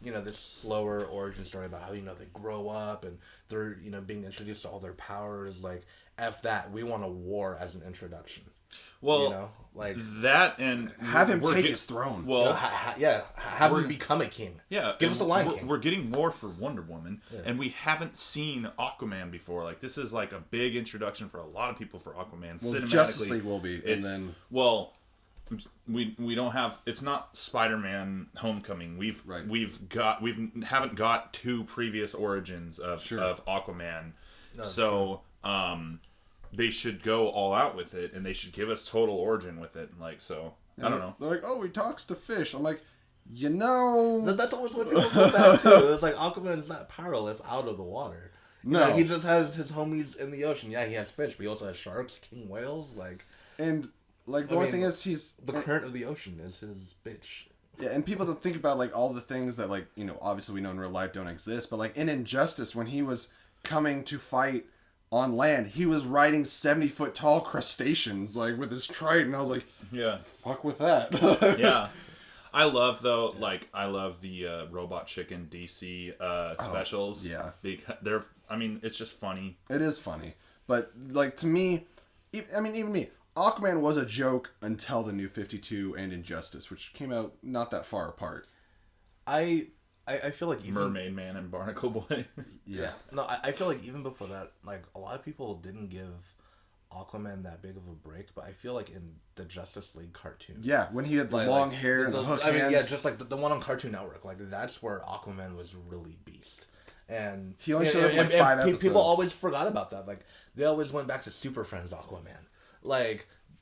this slower origin story about how they grow up and they're being introduced to all their powers, like F that, we want a war as an introduction. Well, you know, like that, and have him take his throne. Well, have him become a king. Yeah, give us a Lion King. We're getting more for Wonder Woman, and we haven't seen Aquaman before. Like, this is like a big introduction for a lot of people for Aquaman. Well, cinematically, Justice League will be, and then we don't have. It's not Spider-Man: Homecoming. We haven't got 2 previous origins of Aquaman, so they should go all out with it, and they should give us total origin with it. Like, so I don't know. They're like, oh, he talks to fish. I'm like, you know, that's always what people go back to. It's like Aquaman's not powerless out of the water. No, he just has his homies in the ocean. Yeah, he has fish, but he also has sharks, king whales, and the only thing is he's the current of the ocean is his bitch. Yeah, and people don't think about all the things that obviously we know in real life don't exist, but in Injustice, when he was coming to fight on land, he was riding 70-foot tall crustaceans with his trident. I was like, yeah, fuck with that. Yeah. I love the Robot Chicken DC specials. Yeah, because it's just funny. It is funny, but to me, even me, Aquaman was a joke until the New 52 and Injustice, which came out not that far apart. I feel like even Mermaid Man and Barnacle Boy. Yeah. No, I feel like even before that, a lot of people didn't give Aquaman that big of a break, but I feel like in the Justice League cartoon. Yeah, when he had the long hair and the hook hands. Yeah, just the one on Cartoon Network. That's where Aquaman was really beast. And he only showed up 5 episodes. People always forgot about that. They always went back to Super Friends Aquaman.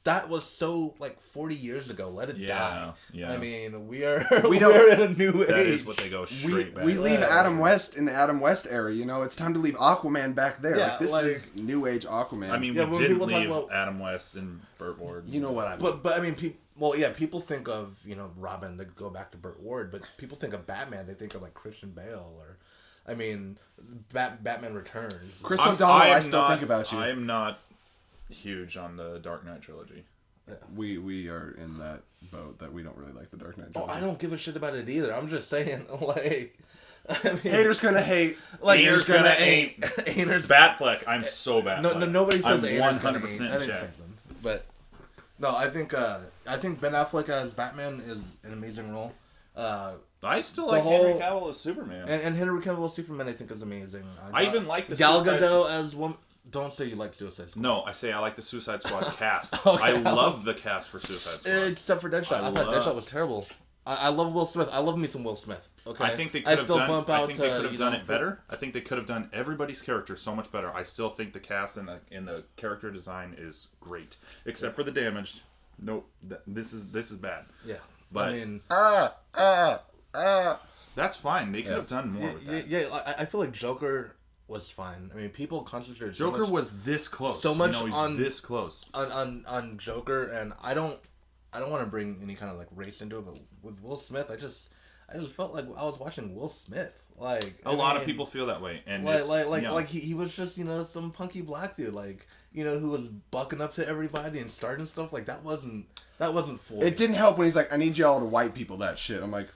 That was so 40 years ago. Let it die. Yeah. I mean, we're in a new age. That is what they go straight back. We leave Adam West in the Adam West era. It's time to leave Aquaman back there. Yeah, this is new age Aquaman. I mean, we didn't leave Adam West and Burt Ward. You know what I mean? But I mean, people think of Robin. They go back to Burt Ward, but people think of Batman. They think of Christian Bale or. I mean, Batman Returns. Chris O'Donnell, I still think about you. I am not huge on the Dark Knight trilogy. Yeah. We are in that boat that we don't really like the Dark Knight trilogy. Oh, I don't give a shit about it either. I'm just saying, haters gonna hate. Haters gonna hate. Haters. Batfleck. I'm so bad. No, nobody says I'm 100% check. But no, I think Ben Affleck as Batman is an amazing role. I still like Henry Cavill as Superman. And Henry Cavill as Superman, I think, is amazing. I even like the Gal Gadot as woman. Don't say you like Suicide Squad. No, I say I like the Suicide Squad cast. Okay. I love the cast for Suicide Squad. Except for Deadshot. I thought Deadshot was terrible. I love Will Smith. I love me some Will Smith. Okay. I think they could have done it better. I think they could have done everybody's character so much better. I still think the cast and the character design is great, except for the damaged. No, this is bad. Yeah, but I mean, that's fine. They could have done more with that. Yeah, I feel like Joker was fine. I mean, people concentrated. Joker was this close. So much on this close on Joker, and I don't want to bring any kind of race into it, but with Will Smith, I just felt like I was watching Will Smith. A lot of people feel that way, and he was just some punky black dude, who was bucking up to everybody and starting stuff. That wasn't Floyd. It didn't help when he's like, I need y'all to white people that shit. I'm like,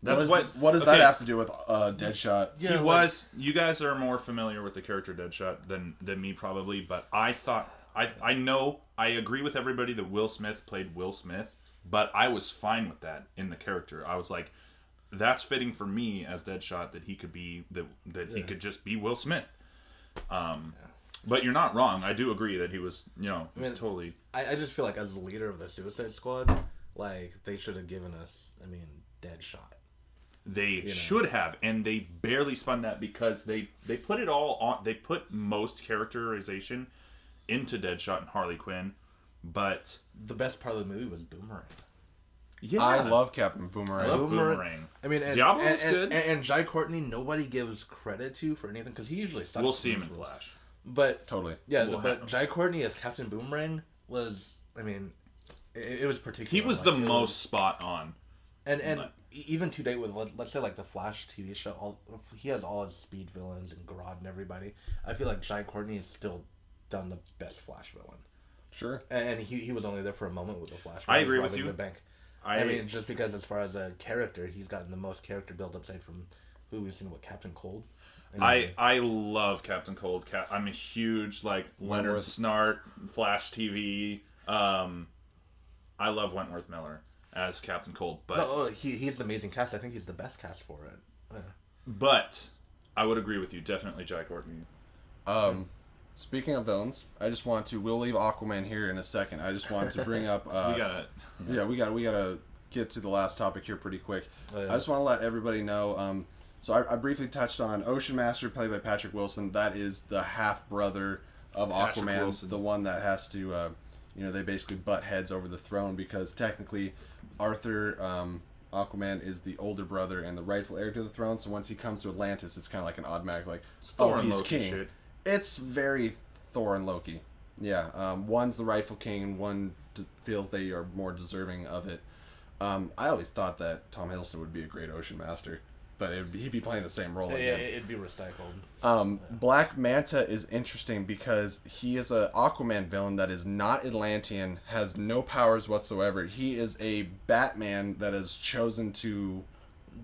what does that have to do with Deadshot? Yeah, you guys are more familiar with the character Deadshot than me probably, but I agree with everybody that Will Smith played Will Smith, but I was fine with that in the character. I was like, that's fitting for me as Deadshot, that he could be he could just be Will Smith. But you're not wrong. I do agree that he was, totally. I just feel like as the leader of the Suicide Squad, they should have given us, Deadshot. They should have, and they barely spun that because they put it all on. They put most characterization into Deadshot and Harley Quinn, but the best part of the movie was Boomerang. Yeah, I love Captain Boomerang. I love Boomerang. Diablo was good, and Jai Courtney nobody gives credit to for anything because he usually sucks. We'll see him in Flash, but totally, yeah. But Jai Courtney as Captain Boomerang was, it was particular. He was the most spot on, and even to date with let's say the Flash TV show, he has all his speed villains and Grodd and everybody. I feel like Jai Courtney has still done the best Flash villain. Sure, and he was only there for a moment with the Flash. I agree with you. The bank. Just because as far as a character, he's gotten the most character build up aside from who we've seen with Captain Cold. I love Captain Cold. I'm a huge Leonard Snart, Flash TV. I love Wentworth Miller as Captain Cold, but he's an amazing cast. I think he's the best cast for it. Yeah. But I would agree with you. Definitely Jack Gordon. Speaking of villains, I just want to. We'll leave Aquaman here in a second. I just want to bring up. So we gotta. Yeah, we gotta get to the last topic here pretty quick. Oh, yeah. I just want to let everybody know. So I briefly touched on Ocean Master, played by Patrick Wilson. That is the half brother of Aquaman, the one that has to. They basically butt heads over the throne because technically, Arthur. Aquaman is the older brother and the rightful heir to the throne. So once he comes to Atlantis, it's kind of like an automatic, like, he's king. Shit. It's very Thor and Loki. Yeah, one's the rightful king, and one feels they are more deserving of it. I always thought that Tom Hiddleston would be a great Ocean Master, but he'd be playing the same role again. It'd be recycled. Black Manta is interesting because he is a Aquaman villain that is not Atlantean, has no powers whatsoever. He is a Batman that has chosen to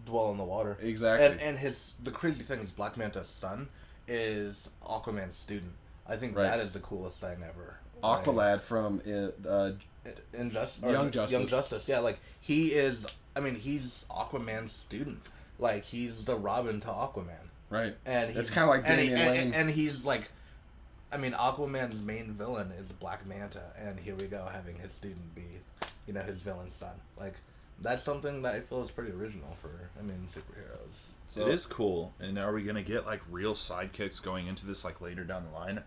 dwell in the water. Exactly. And the crazy thing is Black Manta's son is Aquaman's student. I think that is the coolest thing ever. Aqualad from Young Justice. Yeah, like he's Aquaman's student. Like he's the Robin to Aquaman. Right. And it's kind of like Damian Wayne. And he's like, Aquaman's main villain is Black Manta, and here we go having his student be, his villain's son. Like that's something that I feel is pretty original for superheroes. So, it is cool. And are we going to get, like, real sidekicks going into this, like, later down the line?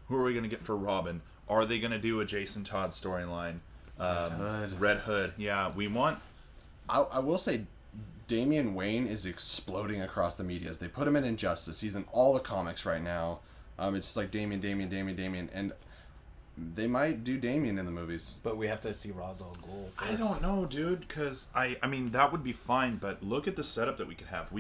Who are we going to get for Robin? Are they going to do a Jason Todd storyline? Red Hood. Yeah, we want... I will say Damian Wayne is exploding across the media. They put him in Injustice. He's in all the comics right now. It's just like Damian. And they might do Damian in the movies. But we have to see Ra's al Ghul first. I don't know, dude, because I mean that would be fine, but look at the setup that we could have.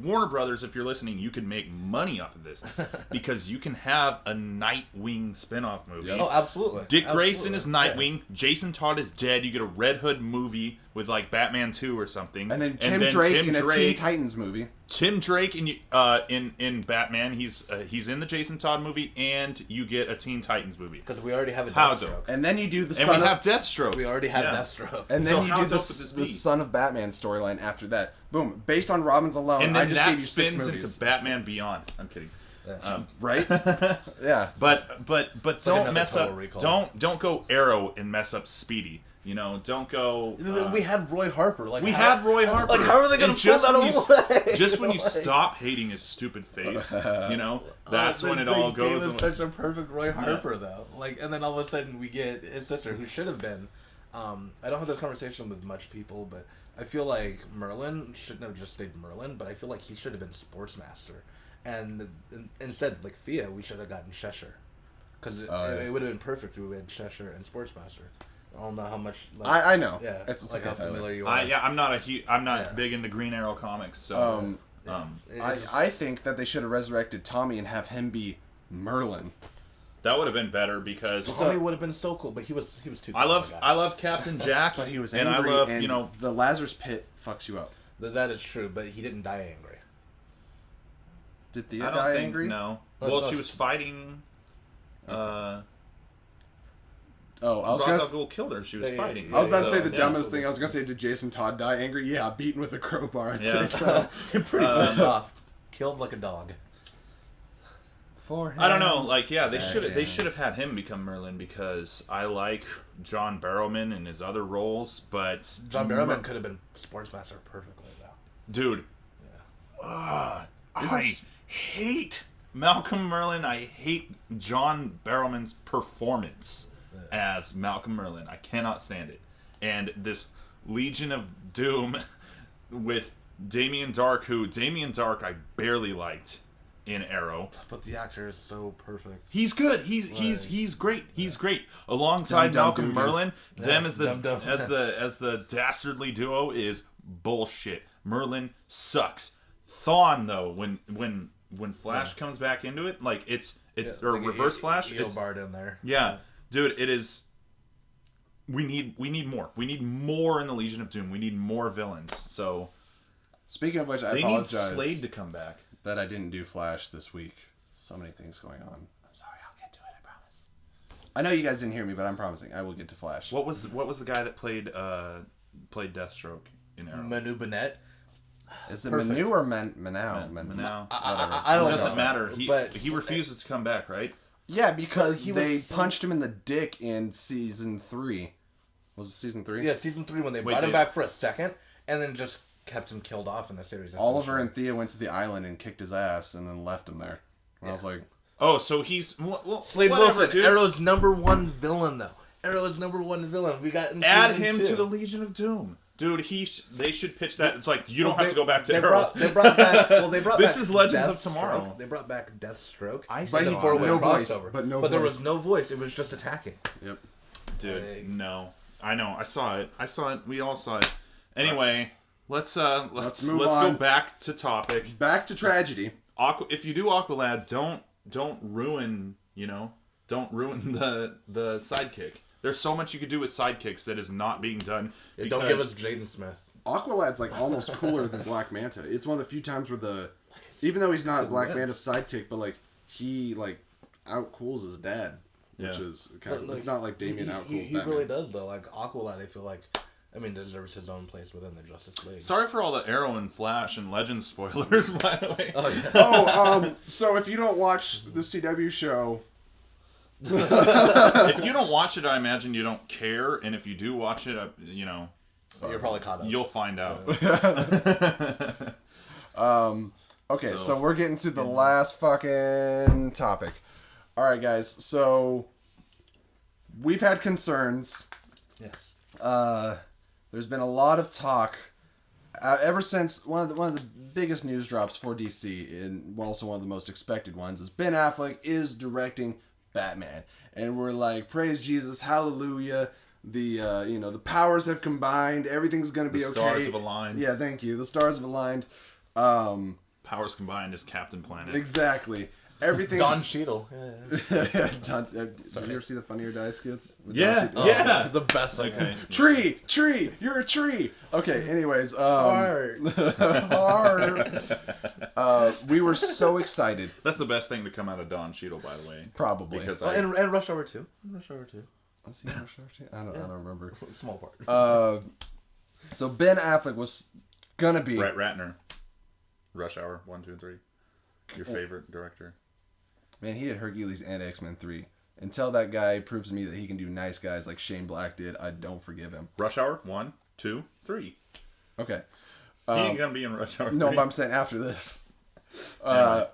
Warner Brothers, if you're listening, you could make money off of this because you can have a Nightwing spinoff movie. Oh, absolutely. Dick Grayson is Nightwing. Yeah. Jason Todd is dead. You get a Red Hood movie with like Batman 2 or something. And then Tim Drake in a Teen Titans movie. Tim Drake in Batman. He's in the Jason Todd movie, and you get a Teen Titans movie because we already have a Deathstroke. And then you do the and we have Deathstroke. We already have Deathstroke. And then you do the Son of Batman storyline after that. Boom! Based on Robin's alone, and then I just that gave you 6 spins movies. into Batman Beyond. I'm kidding. Right? Yeah. But don't mess up. Don't go Arrow and mess up Speedy. Don't go. We had Roy Harper. Had Roy Harper. Like, how are they going to pull that away? Just when you stop hating his stupid face, that's when it all goes. They gave us such a perfect Roy Harper, though. Like, and then all of a sudden we get his sister, who should have been. I don't have this conversation with much people, but I feel like Merlin shouldn't have just stayed Merlin, but I feel like he should have been Sportsmaster. And instead, like Thea, we should have gotten Cheshire. Because it would have been perfect if we had Cheshire and Sportsmaster. I don't know how much. Like, I know. Yeah, it's like how familiar you are. I'm not big into Green Arrow comics, so. I think that they should have resurrected Tommy and have him be Merlin. That would have been better because Tommy would have been so cool, but he was too cool. I love Captain Jack, but he was angry, and I love the Lazarus Pit fucks you up. That is true, but he didn't die angry. Did Thea die angry? No. Well, she was fighting. I was Ra's al Ghul killed her. She was fighting. I was about to say the dumbest thing. I was gonna say, did Jason Todd die angry? Yeah, beaten with a crowbar. I'd say so. You're pretty pissed off. Killed like a dog. I don't know. Like, they should have had him become Merlin because I like John Barrowman and his other roles, but John Barrowman could have been Sportsmaster perfectly, though. Dude. Yeah. I hate Malcolm Merlin. I hate John Barrowman's performance as Malcolm Merlin. I cannot stand it. And this Legion of Doom with Damien Dark, I barely liked in Arrow. But the actor is so perfect. He's good. He's great. He's great. Alongside Malcolm Merlin, them as the dastardly duo is bullshit. Merlin sucks. Thawne though, when Flash comes back into it, like it's or like Reverse Flash, it's Bard in there. Yeah, dude, it is. We need more. We need more in the Legion of Doom. We need more villains. So, speaking of which, I apologize. They need Slade to come back. That I didn't do Flash this week. So many things going on. I'm sorry. I'll get to it. I I know you guys didn't hear me, but I'm promising I will get to Flash. What was the guy that played Deathstroke in Arrow? Manu Bennett. Is it Manu or Manow? Manow. I don't know. It doesn't matter. But he refuses to come back, right? Yeah, because they punched him in the dick in season 3. Was it season 3? Yeah, season 3 when they brought him back for a second and then just kept him killed off in the series. Oliver and Thea went to the island and kicked his ass and then left him there. And I was like, oh, so he's Slade whatever, Wilson, dude. Arrow's #1 villain though. Arrow's #1 villain. We got add him to the Legion of Doom. Dude, they should pitch that. It's like you don't have to go back to Arrow. They brought back. Well, they brought. This back is Legends of Deathstroke. Tomorrow. They brought back Deathstroke. before it went no voice, crossover. but there was no voice. It was just attacking. Yep. Dude, no. I know. I saw it. We all saw it. Anyway, let's go back to topic. Back to tragedy. If you do Aqualad, don't ruin the sidekick. There's so much you could do with sidekicks that is not being done. Don't give us Jaden Smith. Aqualad's like almost cooler than Black Manta. It's one of the few times where even though he's not Black Manta's sidekick, but like he like outcools his dad, which is kind of, it's not like Damian outcools He Batman. really does though. Like Aqualad, I feel like, deserves his own place within the Justice League. Sorry for all the Arrow and Flash and Legends spoilers, by the way. Oh, yeah. So if you don't watch the CW show, if you don't watch it, I imagine you don't care, and if you do watch it, so you're probably caught up. You'll find out. Okay, so we're getting to the last fucking topic. All right, guys. So we've had concerns. Yes. There's been a lot of talk ever since one of the biggest news drops for DC, and also one of the most expected ones, is Ben Affleck is directing Batman, and we're like, praise Jesus, hallelujah. The powers have combined. Everything's gonna be okay. The stars have aligned. Yeah, thank you. The stars have aligned. Powers combined is Captain Planet. Exactly. Everything's Don Cheadle. Yeah. Did you ever see the Funny or Die skits? Yeah. The best. Okay. Tree, you're a tree. Okay. Anyways, Heart. we were so excited. That's the best thing to come out of Don Cheadle, by the way. Probably. Because and Rush Hour 2. Rush Hour 2. Was he in Rush Hour 2? I don't remember. Small part. So Ben Affleck was gonna be Brett Ratner. Rush Hour 1, 2, and 3. Your favorite director. Man, he did Hercules and X-Men 3. Until that guy proves to me that he can do nice guys like Shane Black did, I don't forgive him. Rush Hour 1, 2, 3. Okay. He ain't gonna be in Rush Hour 3. No, but I'm saying after this. Freaking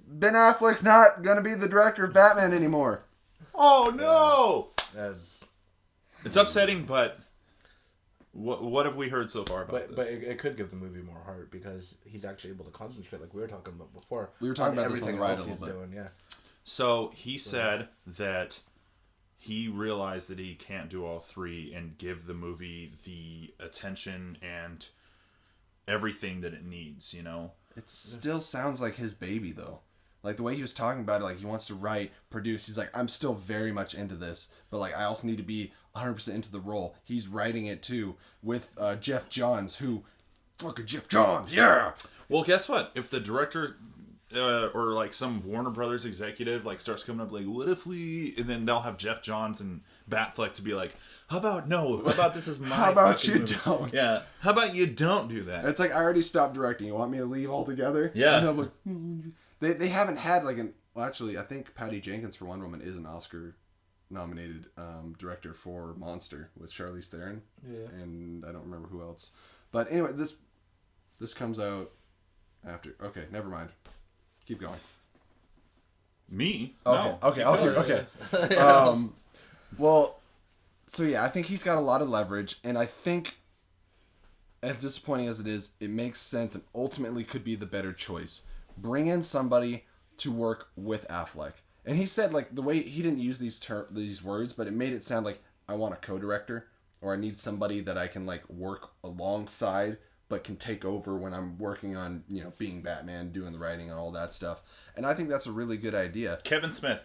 Ben Affleck's not gonna be the director of Batman anymore. Oh no! As It's upsetting, but what have we heard so far about this? But it could give the movie more heart because he's actually able to concentrate, like we were talking about before. We were talking about this everything on the ride else a little he's bit. doing, yeah. So he said that he realized that he can't do all three and give the movie the attention and everything that it needs, It still sounds like his baby, though. Like, the way he was talking about it, like, he wants to write, produce. He's like, I'm still very much into this, but, like, I also need to be 100% into the role. He's writing it, too, with Jeff Johns, who... Fucking Jeff Johns, yeah! Well, guess what? If the director... or like some Warner Brothers executive like starts coming up like, what if we, and then they'll have Jeff Johns and Batfleck to be like, how about this is my How about you movie. don't? Yeah, how about you don't do that? It's like, I already stopped directing. You want me to leave altogether? Yeah. And I'm like, they haven't had like an... Well, actually, I think Patty Jenkins for Wonder Woman is an Oscar-nominated director for Monster with Charlize Theron. Yeah. And I don't remember who else. But anyway, this comes out after... Okay, never mind. Keep going. Me? Okay, No. okay. Well, so yeah, I think he's got a lot of leverage, and I think, as disappointing as it is, it makes sense and ultimately could be the better choice. Bring in somebody to work with Affleck. And he said, like, the way he didn't use these words, but it made it sound like I want a co-director, or I need somebody that I can like work alongside, but can take over when I'm working on, being Batman, doing the writing and all that stuff. And I think that's a really good idea. Kevin Smith.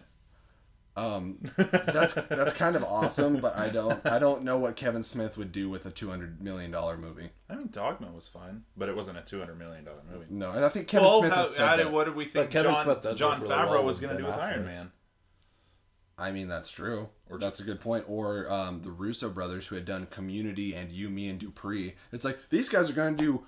That's kind of awesome, but I don't know what Kevin Smith would do with a $200 million movie. I mean, Dogma was fine, but it wasn't a $200 million movie. No, and I think Kevin Smith has said that. What did we think Kevin John Smith does John work really Favreau well was with going to Ben do with Iron Affleck. Man? I mean, that's true. Or that's a good point. Or the Russo brothers who had done Community and You, Me, and Dupree. It's like, these guys are going to do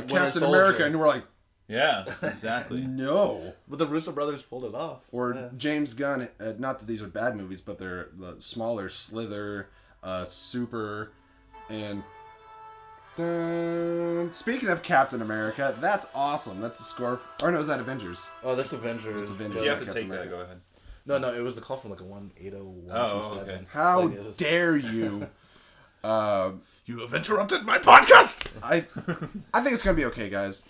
Captain America, and we're like, yeah, exactly. No. But the Russo brothers pulled it off. Or James Gunn, not that these are bad movies, but they're the smaller Slither, Super, and... Speaking of Captain America, that's awesome. That's the score. Or no, is that Avengers? Oh, that's Avengers. That's Avengers. If you have to Captain take America. that, go ahead. No, it was the call from like a 180-127. Oh, okay. How dare you? You have interrupted my podcast! I think it's gonna be okay, guys.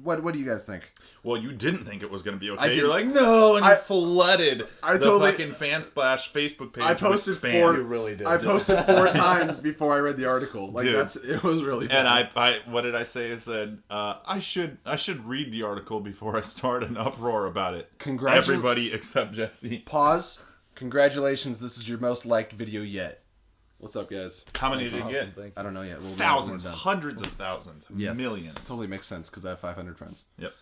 What do you guys think? Well, you didn't think it was going to be okay. I didn't. You're like, no, and you flooded I the totally- fucking Fansplash Facebook page I posted with spam. You really did. I posted 4 times before I read the article. Like Dude. it was really bad. And I what did I say? I said, I should read the article before I start an uproar about it. Everybody except Jesse. Pause. Congratulations, this is your most liked video yet. What's up, guys? How many did you get? I don't know yet. We'll Thousands, know when we're done. hundreds of thousands, Yes. millions. Totally makes sense because I have 500 friends. Yep.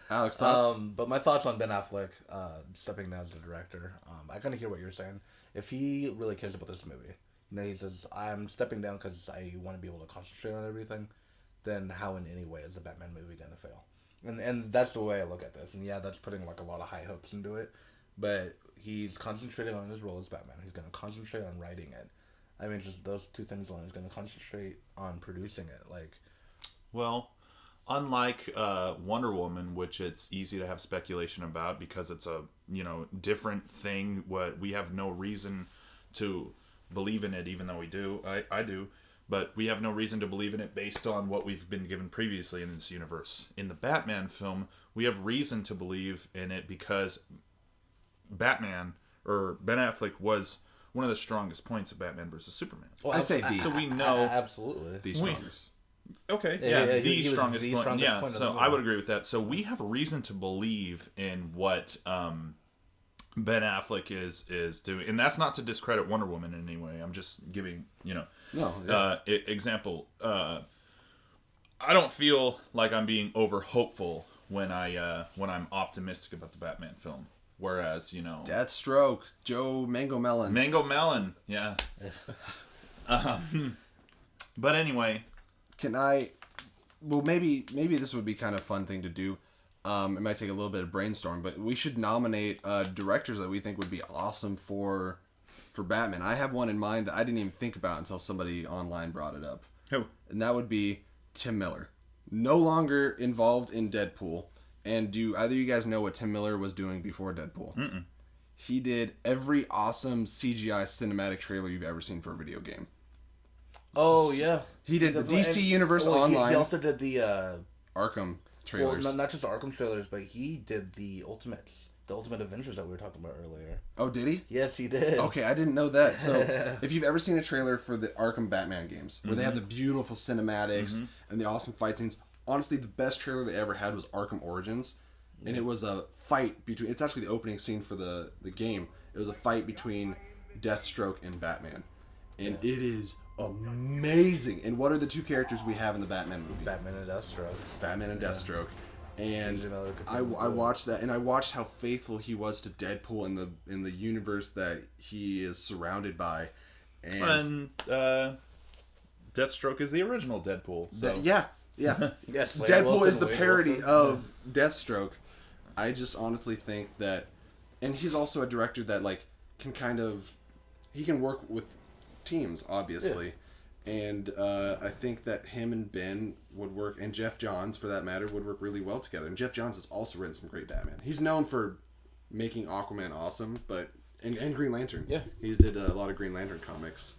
Alex, thoughts? But my thoughts on Ben Affleck stepping down as the director. I kind of hear what you're saying. If he really cares about this movie, he says, I'm stepping down because I want to be able to concentrate on everything, then how in any way is the Batman movie going to fail? And that's the way I look at this. And yeah, that's putting like a lot of high hopes into it. But he's concentrating on his role as Batman. He's going to concentrate on writing it. I mean, just those two things alone. He's going to concentrate on producing it. Well, unlike Wonder Woman, which it's easy to have speculation about because it's a different thing. What we have no reason to believe in it, even though we do. I do, but we have no reason to believe in it based on what we've been given previously in this universe. In the Batman film, we have reason to believe in it because Batman or Ben Affleck was one of the strongest points of Batman versus Superman. Well, I say the. So we know absolutely The strongest. Okay, Yeah, the he was strongest the point. strongest Yeah, point of the so movie. I would agree with that. So we have reason to believe in what Ben Affleck is doing, and that's not to discredit Wonder Woman in any way. I'm just giving example. I don't feel like I'm being over hopeful when I'm optimistic about the Batman film. Whereas, Deathstroke, Joe Mango Melon. Yeah. But anyway, maybe this would be kind of a fun thing to do. It might take a little bit of brainstorm, but we should nominate directors that we think would be awesome for Batman. I have one in mind that I didn't even think about until somebody online brought it up. Who? And that would be Tim Miller. No longer involved in Deadpool. And do either of you guys know what Tim Miller was doing before Deadpool? Mm-mm. He did every awesome CGI cinematic trailer you've ever seen for a video game. Oh, yeah. He did the DC Universe Online. He also did the Arkham trailers. Well, not just the Arkham trailers, but he did the Ultimate Avengers that we were talking about earlier. Oh, did he? Yes, he did. Okay, I didn't know that. So, if you've ever seen a trailer for the Arkham Batman games, where they have the beautiful cinematics and the awesome fight scenes, honestly, the best trailer they ever had was Arkham Origins. And it was a fight between... It's actually the opening scene for the game. It was a fight between Deathstroke and Batman. And it is amazing. And what are the two characters we have in the Batman movie? Batman and Deathstroke. And I watched that, and I watched how faithful he was to Deadpool in the universe that he is surrounded by. And Deathstroke is the original Deadpool. So. Yeah. Yes, Deadpool is the parody of Deathstroke. I just honestly think that, and he's also a director that he can work with teams, obviously. Yeah. And I think that him and Ben would work, and Jeff Johns, for that matter, would work really well together. And Jeff Johns has also written some great Batman. He's known for making Aquaman awesome, and Green Lantern. Yeah. He did a lot of Green Lantern comics.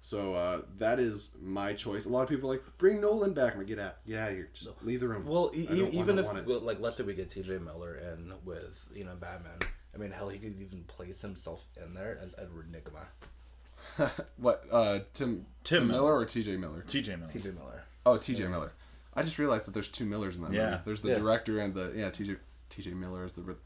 So that is my choice. A lot of people are like, bring Nolan back. I'm like, get out of here. Just leave the room. Well, even if let's say we get T.J. Miller in with Batman. I mean, hell, he could even place himself in there as Edward Nygma. What? Tim Miller or T.J. Miller? T.J. Miller. T.J. Miller. Oh, T.J. Miller. I just realized that there's two Millers in that movie. There's the director and T.J. Miller is the.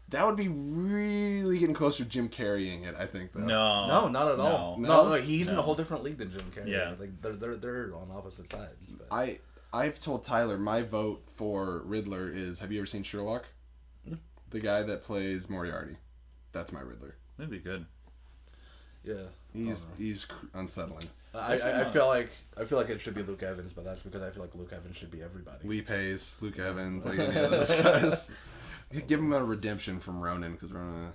That would be really getting closer to Jim Carreying it, I think. Though. No, not at all. No, he's in a whole different league than Jim Carrey. Yeah, like they're on opposite sides. But. I've told Tyler my vote for Riddler is. Have you ever seen Sherlock? The guy that plays Moriarty. That's my Riddler. That'd be good. Yeah, he's unsettling. I feel like it should be Luke Evans, but that's because I feel like Luke Evans should be everybody. Lee Pace, Luke Evans, like any of those guys. Give him a redemption from Ronan, because Ronan.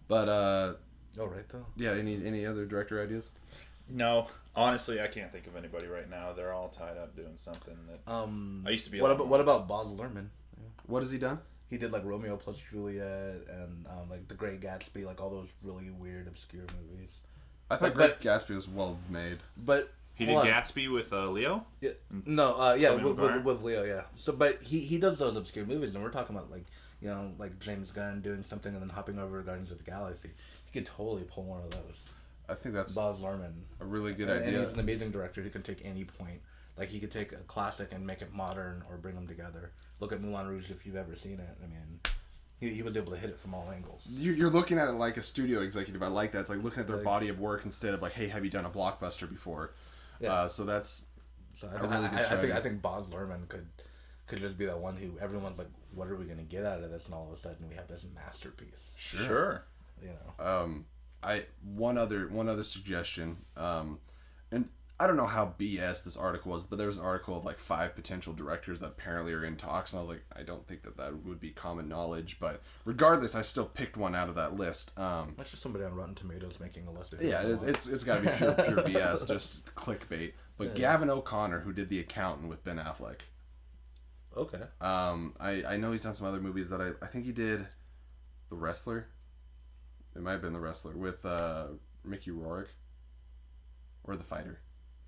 But oh right though. Yeah. Any other director ideas? No, honestly, I can't think of anybody right now. They're all tied up doing something that. I used to be. What about Baz Luhrmann? What has he done? He did like Romeo plus Juliet and like The Great Gatsby, like all those really weird, obscure movies. I thought Great Gatsby was well made. But he did Gatsby with Leo. Yeah, no, yeah, with Leo, yeah. So, but he does those obscure movies, and we're talking about like like James Gunn doing something and then hopping over to Guardians of the Galaxy. He could totally pull one of those. I think that's Baz Luhrmann, a really good idea. And he's an amazing director who can take any point. Like he could take a classic and make it modern, or bring them together. Look at Moulin Rouge if you've ever seen it. I mean, he was able to hit it from all angles. You're looking at it like a studio executive. I like that. It's like looking at their body of work instead of like, hey, have you done a blockbuster before? Yeah. So that's a really good strategy. I think Baz Luhrmann could just be that one who everyone's like, what are we going to get out of this? And all of a sudden we have this masterpiece. Sure. One other suggestion, and I don't know how BS this article was, but there was an article of like 5 potential directors that apparently are in talks, and I was like, I don't think that would be common knowledge, but regardless, I still picked one out of that list. That's just somebody on Rotten Tomatoes making a list. It's got to be pure BS, just clickbait. But Gavin O'Connor, who did The Accountant with Ben Affleck. Okay. I know he's done some other movies that I think he did The Wrestler. It might have been The Wrestler with Mickey Rourke, or The Fighter.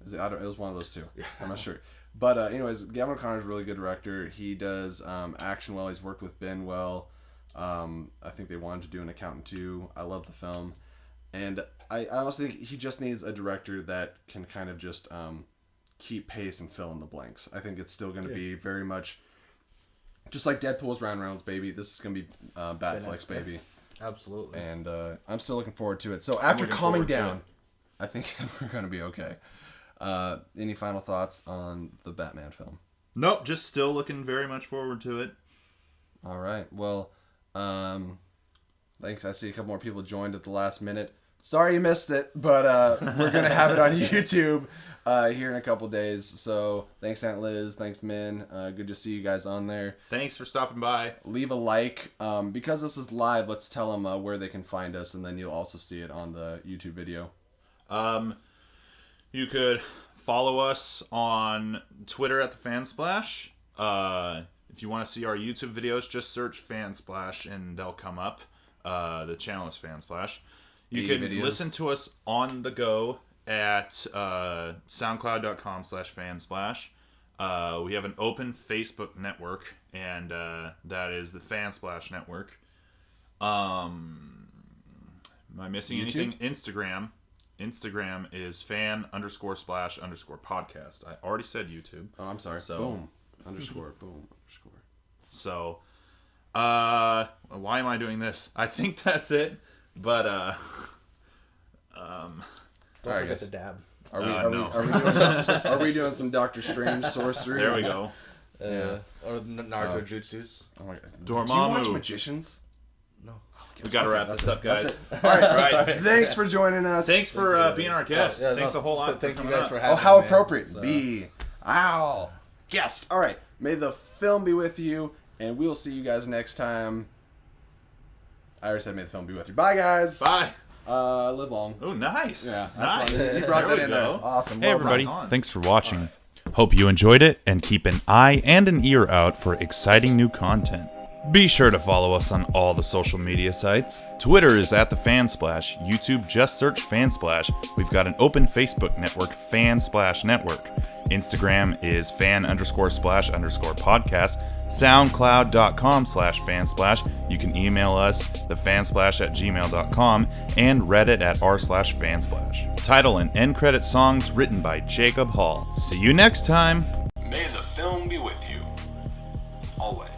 It was one of those two. Yeah. I'm not sure. But anyways, Gavin O'Connor's a really good director. He does action well. He's worked with Ben well. I think they wanted to do An Accountant too. I love the film. And I honestly think he just needs a director that can kind of just keep pace and fill in the blanks. I think it's still going to be very much just like Deadpool's Ryan Reynolds, baby. This is going to be Batfleck's baby. Absolutely. And I'm still looking forward to it. So after calming down, I think we're going to be okay. Any final thoughts on the Batman film? Nope, just still looking very much forward to it. All right. Well, thanks. I see a couple more people joined at the last minute. Sorry you missed it, but we're going to have it on YouTube here in a couple days. So thanks, Aunt Liz. Thanks, Min. Good to see you guys on there. Thanks for stopping by. Leave a like. Because this is live, let's tell them where they can find us, and then you'll also see it on the YouTube video. You could follow us on Twitter at TheFansplash. If you want to see our YouTube videos, just search Fansplash and they'll come up. The channel is Fansplash. You can listen to us on the go at soundcloud.com/Fansplash. We have an open Facebook network, and that is the Fansplash Network. Am I missing anything? Instagram is fan_splash_podcast. I already said YouTube. Oh, I'm sorry. So, boom. Underscore. So, why am I doing this? I think that's it. But, don't forget the dab. Are we doing some Doctor Strange sorcery? There we go. Or Naruto jutsus. Oh my God. Dormammu. Do you watch Magicians? No. We gotta wrap this up, guys. All right. Thanks for joining us. Thanks for being our guest. Thanks a whole lot. Thank you guys for having me. Oh, how appropriate. Guest. All right. May the film be with you, and we'll see you guys next time. I already said may the film be with you. Bye, guys. Bye. Live long. Oh, nice. Yeah. Nice. You brought that in there. Awesome. Hey, everybody. Thanks for watching. Hope you enjoyed it, and keep an eye and an ear out for exciting new content. Be sure to follow us on all the social media sites. Twitter is at TheFansplash. YouTube, just search Fansplash. We've got an open Facebook network, Fansplash Network. Instagram is fan_splash_podcast. SoundCloud.com/Fansplash. You can email us, thefansplash@gmail.com, and Reddit at r/Fansplash. Title and end credit songs written by Jacob Hall. See you next time. May the film be with you. Always.